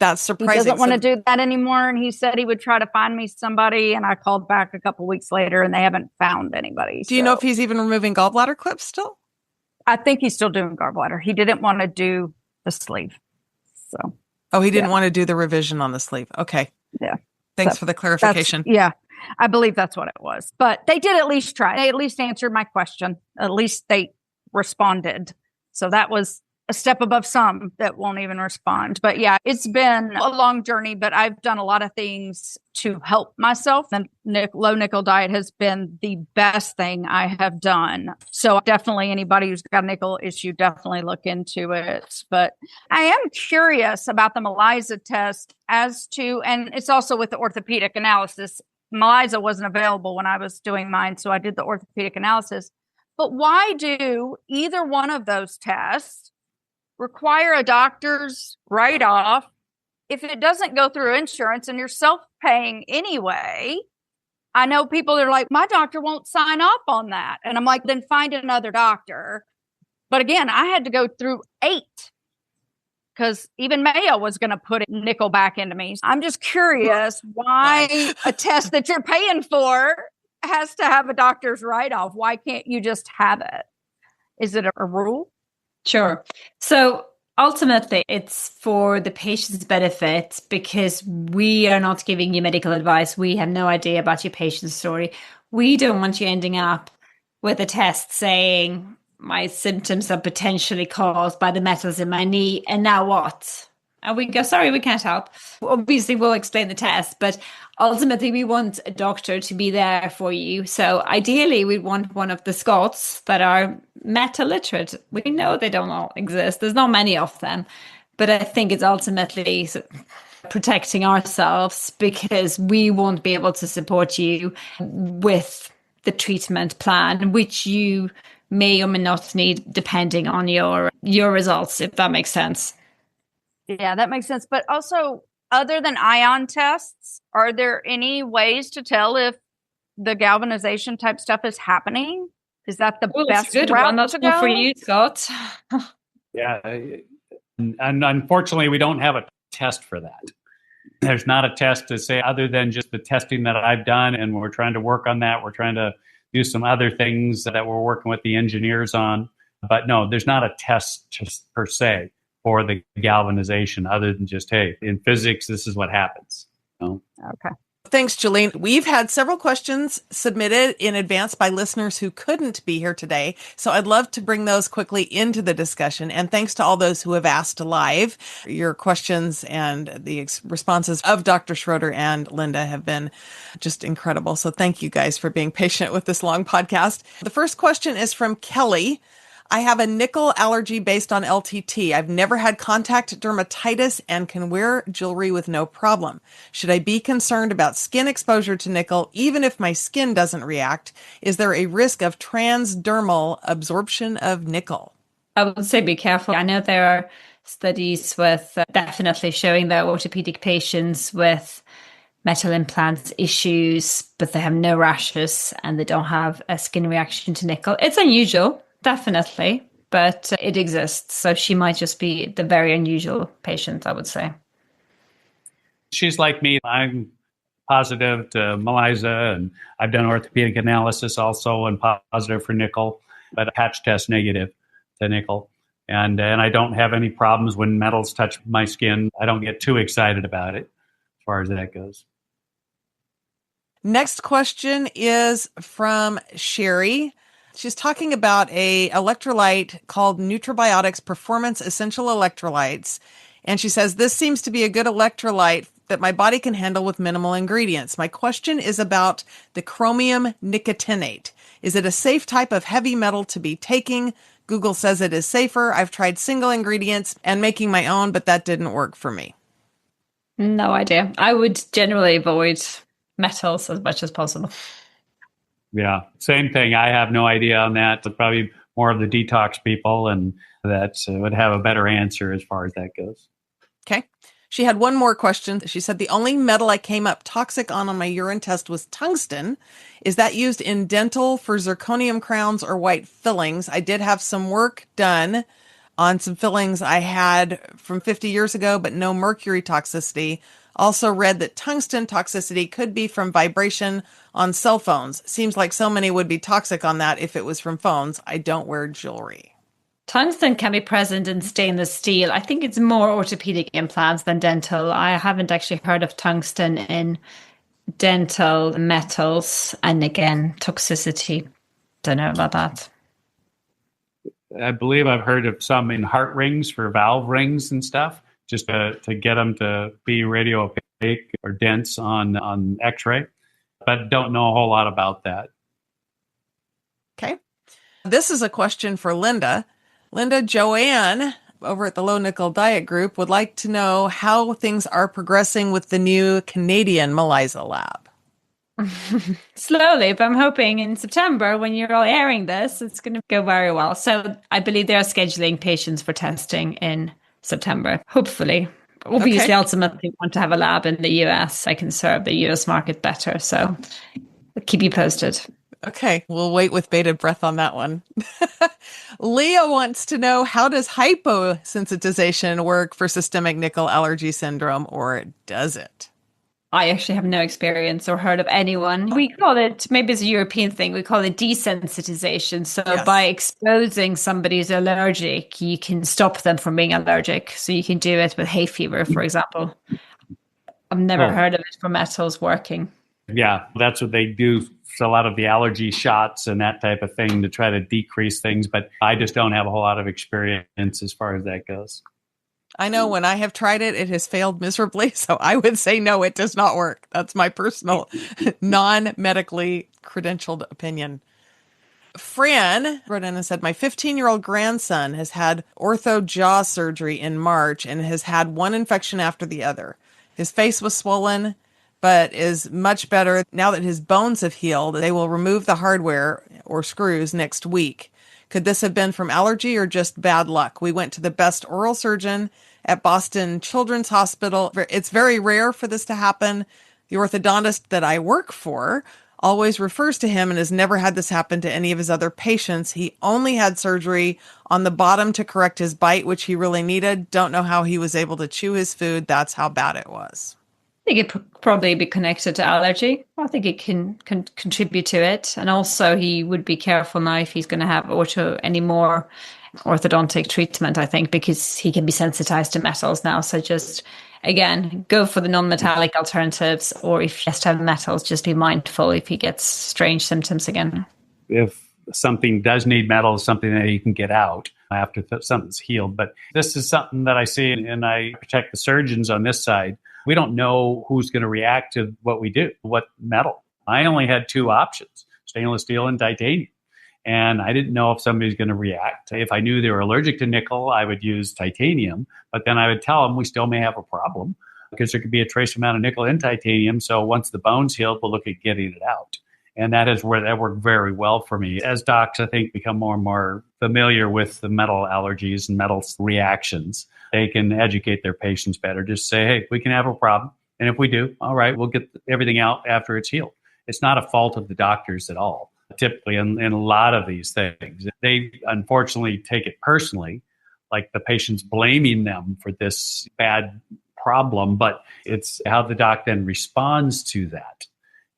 That's surprising. He doesn't want to do that anymore. And he said he would try to find me somebody. And I called back a couple weeks later and they haven't found anybody. Do you know if he's even removing gallbladder clips still? I think he's still doing gallbladder. He didn't want to do the sleeve. So. Oh, he didn't want to do the revision on the sleeve. Okay. Yeah. Thanks for the clarification. Yeah. I believe that's what it was. But they did at least try. They at least answered my question. At least they responded. So that was a step above some that won't even respond. But yeah, it's been a long journey, but I've done a lot of things to help myself. And low nickel diet has been the best thing I have done. So definitely anybody who's got a nickel issue, definitely look into it. But I am curious about the MELISA test as to, and it's also with the orthopedic analysis. MELISA wasn't available when I was doing mine, so I did the orthopedic analysis. But why do either one of those tests require a doctor's write-off if it doesn't go through insurance and you're self-paying anyway? I know people are like, my doctor won't sign off on that. And I'm like, then find another doctor. But again, I had to go through 8 because even Mayo was going to put nickel back into me. I'm just curious why a test that you're paying for has to have a doctor's write-off. Why can't you just have it? Is it a rule? Sure. So ultimately, it's for the patient's benefit because we are not giving you medical advice. We have no idea about your patient's story. We don't want you ending up with a test saying my symptoms are potentially caused by the metals in my knee. And now what? And we go, sorry, we can't help. Obviously, we'll explain the test, but ultimately, we want a doctor to be there for you. So ideally, we want one of the Scots that are metal literate. We know they don't all exist. There's not many of them. But I think it's ultimately protecting ourselves because we won't be able to support you with the treatment plan, which you may or may not need depending on your results, if that makes sense. Yeah, that makes sense. But also, other than ion tests, are there any ways to tell if the galvanization type stuff is happening? Is that the best good route one. That's to good go? for you, Scott. Yeah. And unfortunately, we don't have a test for that. There's not a test to say other than just the testing that I've done, and we're trying to work on that. We're trying to do some other things that we're working with the engineers on. But no, there's not a test just per se for the galvanization other than just, hey, in physics, this is what happens. Okay. Thanks, Jolene. We've had several questions submitted in advance by listeners who couldn't be here today. So I'd love to bring those quickly into the discussion. And thanks to all those who have asked live. Your questions and the responses of Dr. Schroeder and Linda have been just incredible. So thank you guys for being patient with this long podcast. The first question is from Kelly. I have a nickel allergy based on LTT. I've never had contact dermatitis and can wear jewelry with no problem. Should I be concerned about skin exposure to nickel even if my skin doesn't react? Is there a risk of transdermal absorption of nickel? I would say be careful. I know there are studies with definitely showing that orthopedic patients with metal implants issues, but they have no rashes and they don't have a skin reaction to nickel. It's unusual. Definitely, but it exists. So she might just be the very unusual patient, I would say. She's like me. I'm positive to MELISA, and I've done orthopedic analysis also and positive for nickel, but a patch test negative to nickel. And I don't have any problems when metals touch my skin. I don't get too excited about it as far as that goes. Next question is from Sherry. She's talking about a electrolyte called Nutribiotics Performance Essential Electrolytes. And she says, this seems to be a good electrolyte that my body can handle with minimal ingredients. My question is about the chromium nicotinate. Is it a safe type of heavy metal to be taking? Google says it is safer. I've tried single ingredients and making my own, but that didn't work for me. No idea. I would generally avoid metals as much as possible. Yeah, same thing. I have no idea on that. It's probably more of the detox people, and that would have a better answer as far as that goes. Okay. She had one more question. She said, the only metal I came up toxic on my urine test was tungsten. Is that used in dental for zirconium crowns or white fillings? I did have some work done on some fillings I had from 50 years ago, but no mercury toxicity. Also read that tungsten toxicity could be from vibration on cell phones. Seems like so many would be toxic on that if it was from phones. I don't wear jewelry. Tungsten can be present in stainless steel. I think it's more orthopedic implants than dental. I haven't actually heard of tungsten in dental metals. And again, toxicity. Don't know about that. I believe I've heard of some in heart rings for valve rings and stuff, just to get them to be radio opaque or dense on X-ray, but don't know a whole lot about that. Okay. This is a question for Linda. Linda, Joanne over at the Low Nickel Diet Group would like to know how things are progressing with the new Canadian MELISA lab. Slowly, but I'm hoping in September, when you're all airing this, it's going to go very well. So I believe they're scheduling patients for testing in September, hopefully. Obviously, ultimately, we want to have a lab in the US. I can serve the US market better. So I'll keep you posted. Okay, we'll wait with bated breath on that one. Leah wants to know, how does hyposensitization work for systemic nickel allergy syndrome, or does it? I actually have no experience or heard of anyone. We call it, maybe it's a European thing, we call it desensitization. So by exposing somebody who's allergic, you can stop them from being allergic. So you can do it with hay fever, for example. I've never heard of it for metals working. Yeah, that's what they do a lot of the allergy shots and that type of thing to try to decrease things, but I just don't have a whole lot of experience as far as that goes. I know when I have tried it, it has failed miserably. So I would say no, it does not work. That's my personal non-medically credentialed opinion. Fran wrote in and said, my 15-year-old grandson has had ortho jaw surgery in March and has had one infection after the other. His face was swollen, but is much better. Now that his bones have healed, they will remove the hardware or screws next week. Could this have been from allergy or just bad luck? We went to the best oral surgeon at Boston Children's Hospital. It's very rare for this to happen. The orthodontist that I work for always refers to him and has never had this happen to any of his other patients. He only had surgery on the bottom to correct his bite, which he really needed. Don't know how he was able to chew his food. That's how bad it was. I think it could probably be connected to allergy. I think it can contribute to it. And also he would be careful now if he's going to have any more orthodontic treatment, I think, because he can be sensitized to metals now. So just, again, go for the non-metallic alternatives, or if he has to have metals, just be mindful if he gets strange symptoms again. If something does need metal, something that you can get out after something's healed. But this is something that I see, and I protect the surgeons on this side. We don't know who's going to react to what we do, what metal. I only had two options, stainless steel and titanium. And I didn't know if somebody's going to react. If I knew they were allergic to nickel, I would use titanium. But then I would tell them we still may have a problem because there could be a trace amount of nickel in titanium. So once the bone's healed, we'll look at getting it out. And that is where that worked very well for me. As docs, I think, become more and more familiar with the metal allergies and metal reactions, they can educate their patients better. Just say, hey, we can have a problem. And if we do, all right, we'll get everything out after it's healed. It's not a fault of the doctors at all. Typically, in a lot of these things, they unfortunately take it personally, like the patient's blaming them for this bad problem, but it's how the doc then responds to that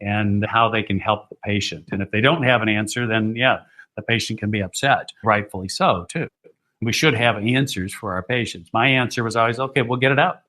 and how they can help the patient. And if they don't have an answer, then yeah, the patient can be upset, rightfully so, too. We should have answers for our patients. My answer was always, okay, we'll get it out.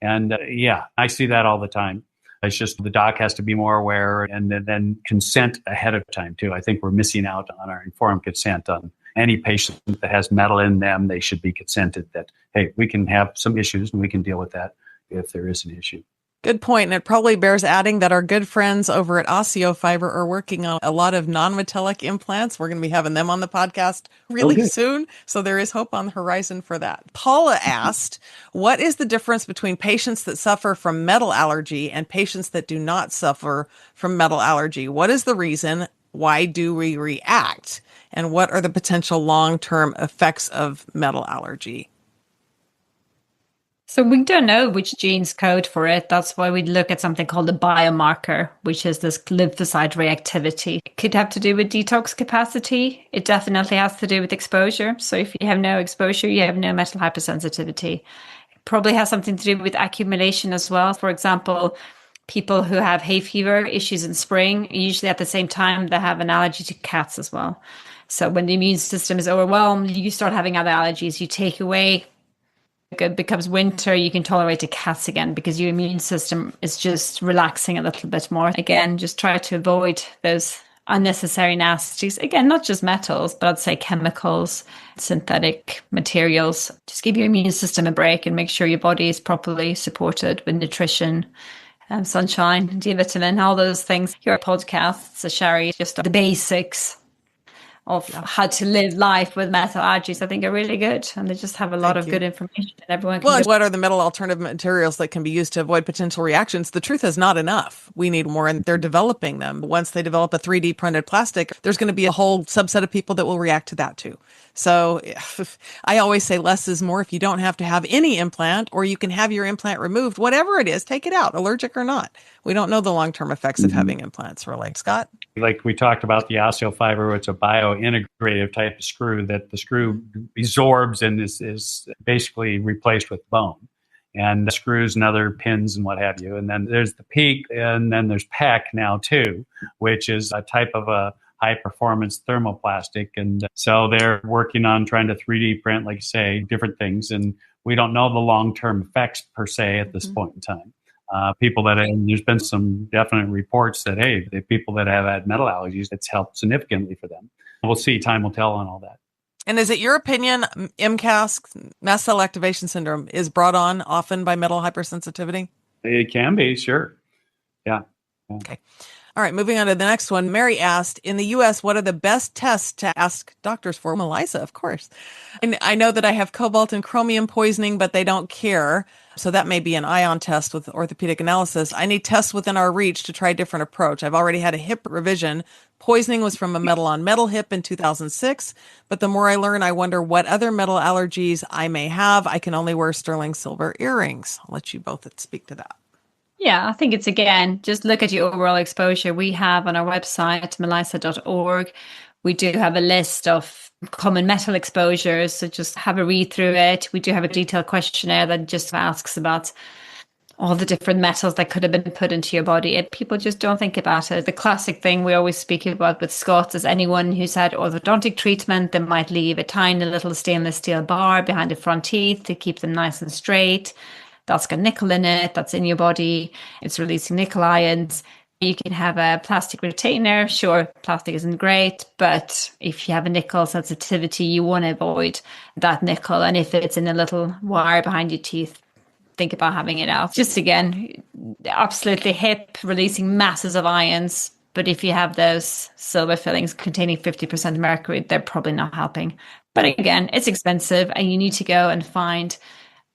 And yeah, I see that all the time. It's just the doc has to be more aware and then consent ahead of time, too. I think we're missing out on our informed consent on any patient that has metal in them. They should be consented that, hey, we can have some issues and we can deal with that if there is an issue. Good point. And it probably bears adding that our good friends over at OsteoFiber are working on a lot of non-metallic implants. We're going to be having them on the podcast really soon. So there is hope on the horizon for that. Paula asked, what is the difference between patients that suffer from metal allergy and patients that do not suffer from metal allergy? What is the reason? Why do we react? And what are the potential long-term effects of metal allergy? So we don't know which genes code for it. That's why we look at something called a biomarker, which is this lymphocyte reactivity. It could have to do with detox capacity. It definitely has to do with exposure. So if you have no exposure, you have no metal hypersensitivity. It probably has something to do with accumulation as well. For example, people who have hay fever issues in spring, usually at the same time, they have an allergy to cats as well. So when the immune system is overwhelmed, you start having other allergies. You take away, it becomes winter, you can tolerate the cats again because your immune system is just relaxing a little bit more. Again, just try to avoid those unnecessary nasties. Again, not just metals, but I'd say chemicals, synthetic materials. Just give your immune system a break and make sure your body is properly supported with nutrition, sunshine, D-vitamin, all those things. Your podcasts, so Sherry, just the basics of how to live life with metal allergies, I think are really good. And they just have a lot of good information that everyone can what are the metal alternative materials that can be used to avoid potential reactions? The truth is not enough. We need more, and they're developing them. Once they develop a 3D printed plastic, there's going to be a whole subset of people that will react to that too. So I always say less is more. If you don't have to have any implant, or you can have your implant removed, whatever it is, take it out, allergic or not. We don't know the long-term effects of having implants, really. Scott? Like we talked about the OsteoFiber, it's a biointegrative type of screw that the screw absorbs and is basically replaced with bone. And the screws and other pins and what have you. And then there's the PEEK, and then there's PEC now too, which is a type of a high-performance thermoplastic. And so they're working on trying to 3D print, like you say, different things. And we don't know the long-term effects per se at this point in time. People that, and there's been some definite reports that, hey, the people that have had metal allergies, it's helped significantly for them. We'll see. Time will tell on all that. And is it your opinion MCAS, mast cell activation syndrome, is brought on often by metal hypersensitivity? It can be, sure. Yeah. Okay. All right, moving on to the next one. Mary asked, in the U.S., what are the best tests to ask doctors for? MELISA, of course. And I know that I have cobalt and chromium poisoning, but they don't care. So that may be an ion test with orthopedic analysis. I need tests within our reach to try a different approach. I've already had a hip revision. Poisoning was from a metal on metal hip in 2006. But the more I learn, I wonder what other metal allergies I may have. I can only wear sterling silver earrings. I'll let you both speak to that. Yeah, I think it's, again, just look at your overall exposure. We have on our website, melisa.org, we do have a list of common metal exposures. So just have a read through it. We do have a detailed questionnaire that just asks about all the different metals that could have been put into your body. People just don't think about it. The classic thing we always speak about with Scots is anyone who's had orthodontic treatment, they might leave a tiny little stainless steel bar behind the front teeth to keep them nice and straight. That's got nickel in it, that's in your body, it's releasing nickel ions. You can have a plastic retainer. Sure, plastic isn't great, but if you have a nickel sensitivity, you want to avoid that nickel. And if it's in a little wire behind your teeth, think about having it out. Just again, absolutely hip, releasing masses of ions. But if you have those silver fillings containing 50% mercury, they're probably not helping. But again, it's expensive and you need to go and find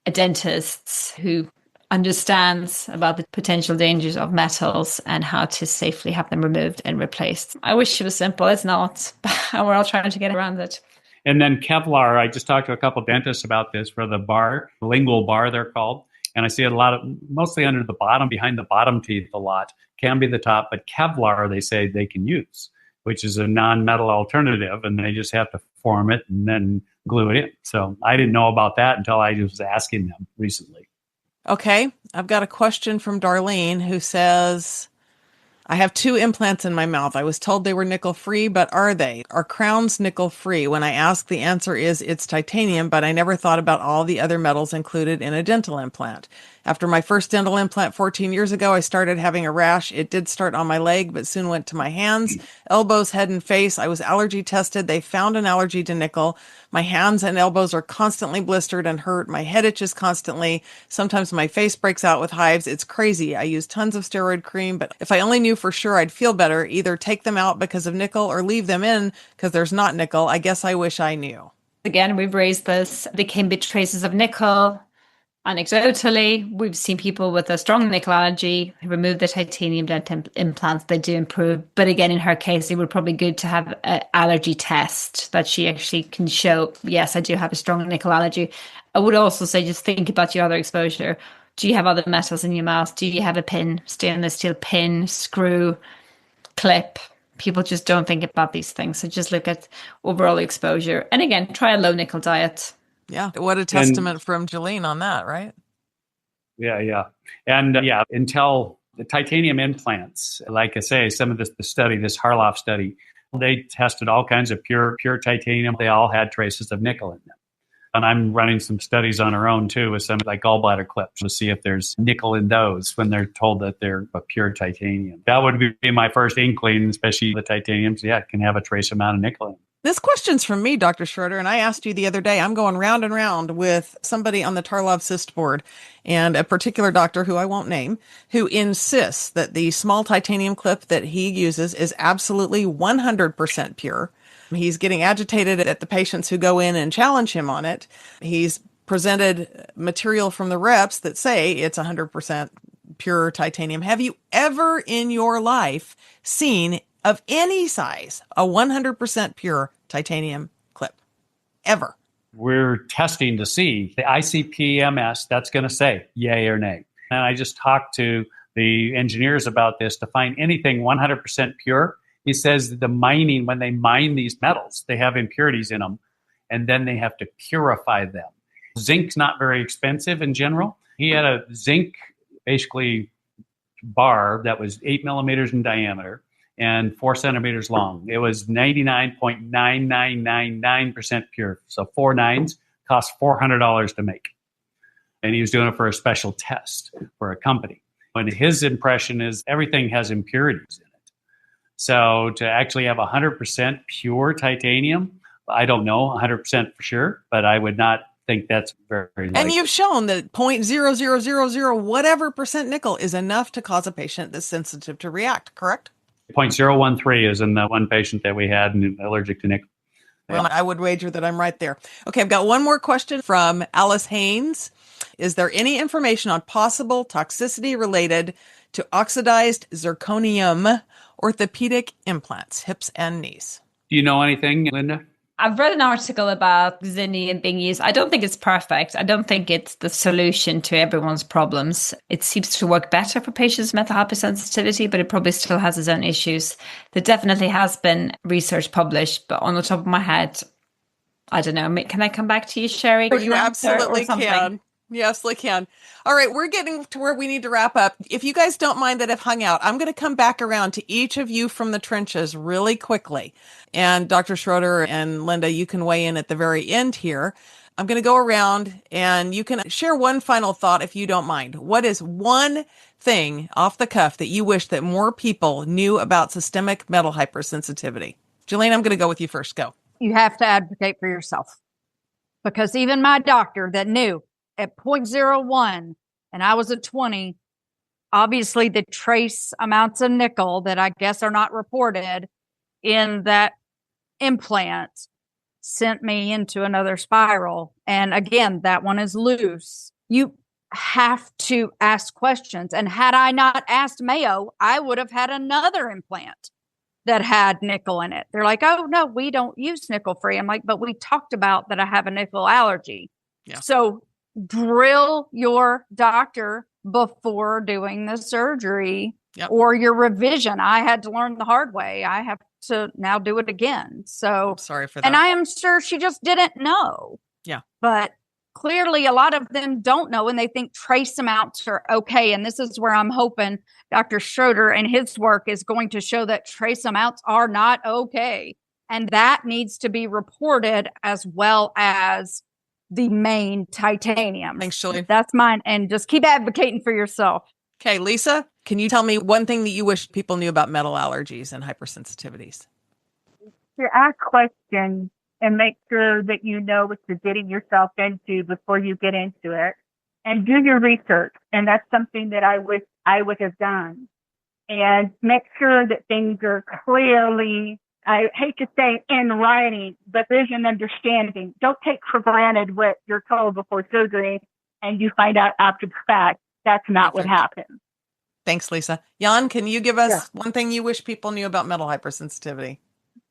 a dentist who understands about the potential dangers of metals and how to safely have them removed and replaced. I wish it was simple. It's not. We're all trying to get around it. And then Kevlar, I just talked to a couple of dentists about this for the bar, lingual bar they're called. And I see it a lot of, mostly under the bottom, behind the bottom teeth a lot. Can be the top, but Kevlar, they say they can use, which is a non-metal alternative. And they just have to form it and then glue it in. So I didn't know about that until I was asking them recently. Okay. I've got a question from Darlene who says, I have 2 implants in my mouth. I was told they were nickel-free, but are they? Are crowns nickel-free? When I ask, the answer is it's titanium, but I never thought about all the other metals included in a dental implant. After my first dental implant 14 years ago, I started having a rash. It did start on my leg, but soon went to my hands, elbows, head, and face. I was allergy tested. They found an allergy to nickel. My hands and elbows are constantly blistered and hurt. My head itches constantly. Sometimes my face breaks out with hives. It's crazy. I use tons of steroid cream, but if I only knew for sure, I'd feel better. Either take them out because of nickel or leave them in because there's not nickel. I guess I wish I knew. Again, we've raised this. There can be traces of nickel. Anecdotally, we've seen people with a strong nickel allergy who remove the titanium dental implants. They do improve. But again, in her case, it would probably be good to have an allergy test that she actually can show, yes, I do have a strong nickel allergy. I would also say just think about your other exposure. Do you have other metals in your mouth? Do you have a pin, stainless steel pin, screw, clip? People just don't think about these things. So just look at overall exposure. And again, try a low nickel diet. Yeah. What a testament from Jolene on that, right? Yeah. And until the titanium implants, like I say, some of the study, this Harloff study, they tested all kinds of pure titanium. They all had traces of nickel in them. And I'm running some studies on our own too with some like gallbladder clips to see if there's nickel in those when they're told that they're a pure titanium. That would be my first inkling, especially the titaniums. Yeah, it can have a trace amount of nickel in them. This question's from me, Dr. Schroeder, and I asked you the other day, I'm going round and round with somebody on the Tarlov cyst board and a particular doctor who I won't name, who insists that the small titanium clip that he uses is absolutely 100% pure. He's getting agitated at the patients who go in and challenge him on it. He's presented material from the reps that say it's 100% pure titanium. Have you ever in your life seen of any size a 100% pure titanium clip? Ever? We're testing to see the ICP-MS, that's going to say yay or nay. And I just talked to the engineers about this to find anything 100% pure. He says the mining, when they mine these metals, they have impurities in them, and then they have to purify them. Zinc's not very expensive in general. He had a zinc, basically, bar that was 8 millimeters in diameter and 4 centimeters long. It was 99.9999% pure. So 4 nines cost $400 to make. And he was doing it for a special test for a company. And his impression is everything has impurities in it. So to actually have 100% pure titanium, I don't know 100% for sure, but I would not think that's very likely. And you've shown that 0.0000 whatever percent nickel is enough to cause a patient that's sensitive to react, correct? 0.013 is in the one patient that we had allergic to nickel. Well, I would wager that I'm right there. Okay, I've got one more question from Alice Haynes. Is there any information on possible toxicity related to oxidized zirconium orthopedic implants, hips and knees? Do you know anything, Linda? I've read an article about Xinium being used. I don't think it's perfect. I don't think it's the solution to everyone's problems. It seems to work better for patients with mental hypersensitivity, but it probably still has its own issues. There definitely has been research published, but on the top of my head, I don't know. Can I come back to you, Sherry? You absolutely can. You absolutely can. All right, we're getting to where we need to wrap up. If you guys don't mind that I've hung out, I'm going to come back around to each of you from the trenches really quickly. And Dr. Schroeder and Linda, you can weigh in at the very end here. I'm going to go around and you can share one final thought if you don't mind. What is one thing off the cuff that you wish that more people knew about systemic metal hypersensitivity? Jelaine, I'm going to go with you first. Go. You have to advocate for yourself, because even my doctor that knew at 0.01 and I was at 20, obviously the trace amounts of nickel that I guess are not reported in that implant sent me into another spiral. And again, that one is loose. You have to ask questions. And had I not asked Mayo, I would have had another implant that had nickel in it. They're like, oh, no, we don't use nickel free. I'm like, but we talked about that I have a nickel allergy. Yeah. So drill your doctor before doing the surgery or your revision. I had to learn the hard way. I have to now do it again. So I'm sorry for that. And I am sure she just didn't know. Yeah. But clearly a lot of them don't know and they think trace amounts are okay. And this is where I'm hoping Dr. Schroeder and his work is going to show that trace amounts are not okay. And that needs to be reported as well as the main titanium. Thanks, Julie. That's mine. And just keep advocating for yourself. Okay, Lisa, can you tell me one thing that you wish people knew about metal allergies and hypersensitivities? To ask questions and make sure that you know what you're getting yourself into before you get into it. And do your research. And that's something that I wish I would have done. And make sure that things are clearly, I hate to say in writing, but there's an understanding. Don't take for granted what you're told before surgery and you find out after the fact. That's not what happened. Thanks, Lisa. Jan, can you give us one thing you wish people knew about metal hypersensitivity?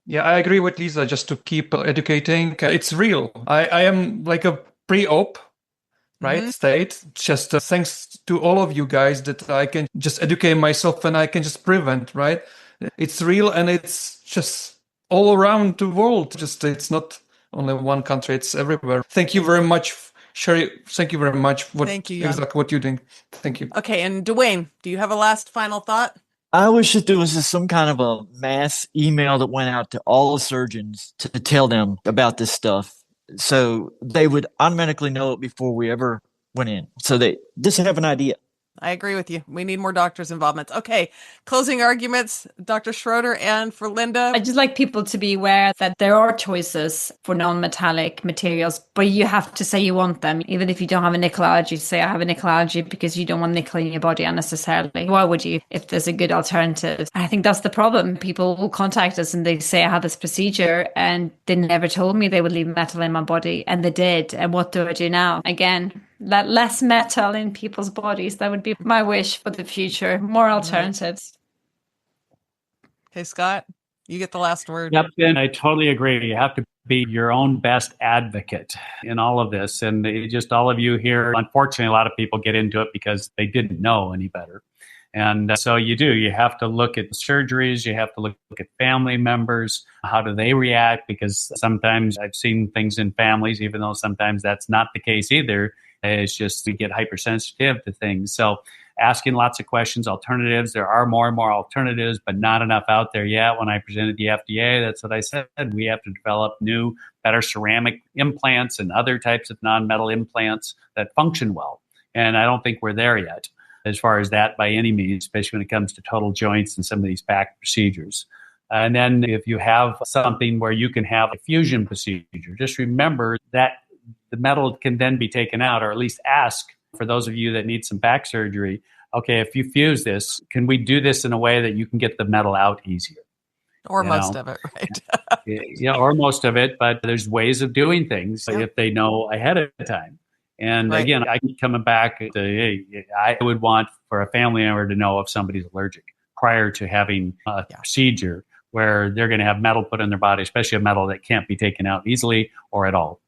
Yeah, I agree with Lisa, just to keep educating. It's real. I am like a pre-op, right, state. Just thanks to all of you guys that I can just educate myself and I can just prevent, right? It's real and it's just all around the world. Just it's not only one country, it's everywhere. Thank you very much, Sherry. Thank you very much. Thank you, Jan. Exactly what you're doing. Thank you. Okay, and Dwayne, do you have a last final thought? I wish that there was just some kind of a mass email that went out to all the surgeons to tell them about this stuff, so they would automatically know it before we ever went in. So they just have an idea. I agree with you. We need more doctors' involvement. Okay, closing arguments, Dr. Schroeder, and for Linda. I'd just like people to be aware that there are choices for non-metallic materials, but you have to say you want them. Even if you don't have a nickel allergy, say I have a nickel allergy because you don't want nickel in your body unnecessarily. Why would you if there's a good alternative? I think that's the problem. People will contact us and they say I had this procedure and they never told me they would leave metal in my body, and they did. And what do I do now? Again, let less metal in people's bodies. That would be my wish for the future. More alternatives. Okay, Scott, you get the last word. Yep, and I totally agree. You have to be your own best advocate in all of this. And just all of you here, unfortunately, a lot of people get into it because they didn't know any better. And so you do. You have to look at surgeries. You have to look at family members. How do they react? Because sometimes I've seen things in families, even though sometimes that's not the case either. It's just we get hypersensitive to things. So asking lots of questions, alternatives. There are more and more alternatives, but not enough out there yet. When I presented the FDA, that's what I said. We have to develop new, better ceramic implants and other types of non-metal implants that function well. And I don't think we're there yet. as far as that by any means, especially when it comes to total joints and some of these back procedures. And then if you have something where you can have a fusion procedure, just remember that the metal can then be taken out, or at least ask for those of you that need some back surgery, okay, if you fuse this, can we do this in a way that you can get the metal out easier? Or most of it, right? Yeah, or most of it, but there's ways of doing things if they know ahead of time. And again, I keep coming back to, hey, I would want for a family member to know if somebody's allergic prior to having a procedure where they're going to have metal put in their body, especially a metal that can't be taken out easily or at all.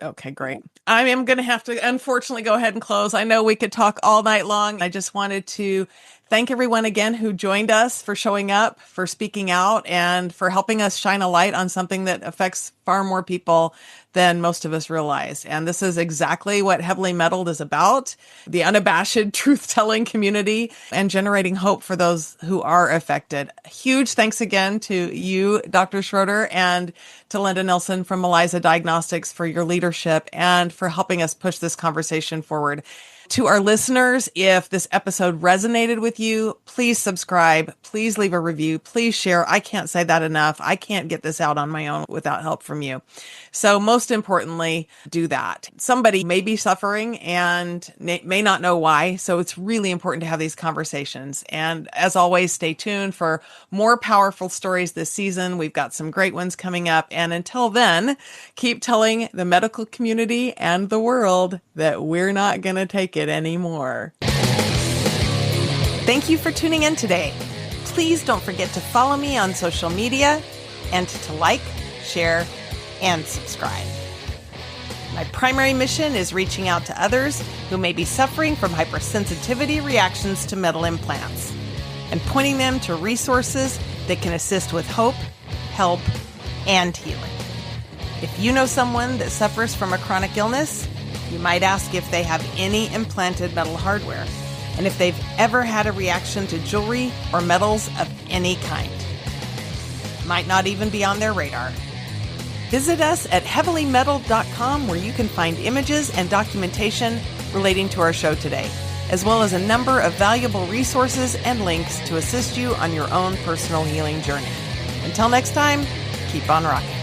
Okay, great. I am going to have to, unfortunately, go ahead and close. I know we could talk all night long. I just wanted to thank everyone again who joined us, for showing up, for speaking out, and for helping us shine a light on something that affects far more people than most of us realize. And this is exactly what Heavily Metaled is about, the unabashed truth-telling community and generating hope for those who are affected. Huge thanks again to you, Dr. Schroeder, and to Linda Nelson from MELISA Diagnostics for your leadership and for helping us push this conversation forward. To our listeners, if this episode resonated with you, please subscribe, please leave a review, please share. I can't say that enough. I can't get this out on my own without help from you. So most importantly, do that. Somebody may be suffering and may not know why. So it's really important to have these conversations. And as always, stay tuned for more powerful stories this season. We've got some great ones coming up. And until then, keep telling the medical community and the world that we're not going to take it anymore. Thank you for tuning in today. Please don't forget to follow me on social media and to like, share, and subscribe. My primary mission is reaching out to others who may be suffering from hypersensitivity reactions to metal implants and pointing them to resources that can assist with hope, help, and healing. If you know someone that suffers from a chronic illness, you might ask if they have any implanted metal hardware and if they've ever had a reaction to jewelry or metals of any kind. Might not even be on their radar. Visit us at heavilymetaled.com, where you can find images and documentation relating to our show today, as well as a number of valuable resources and links to assist you on your own personal healing journey. Until next time, keep on rocking.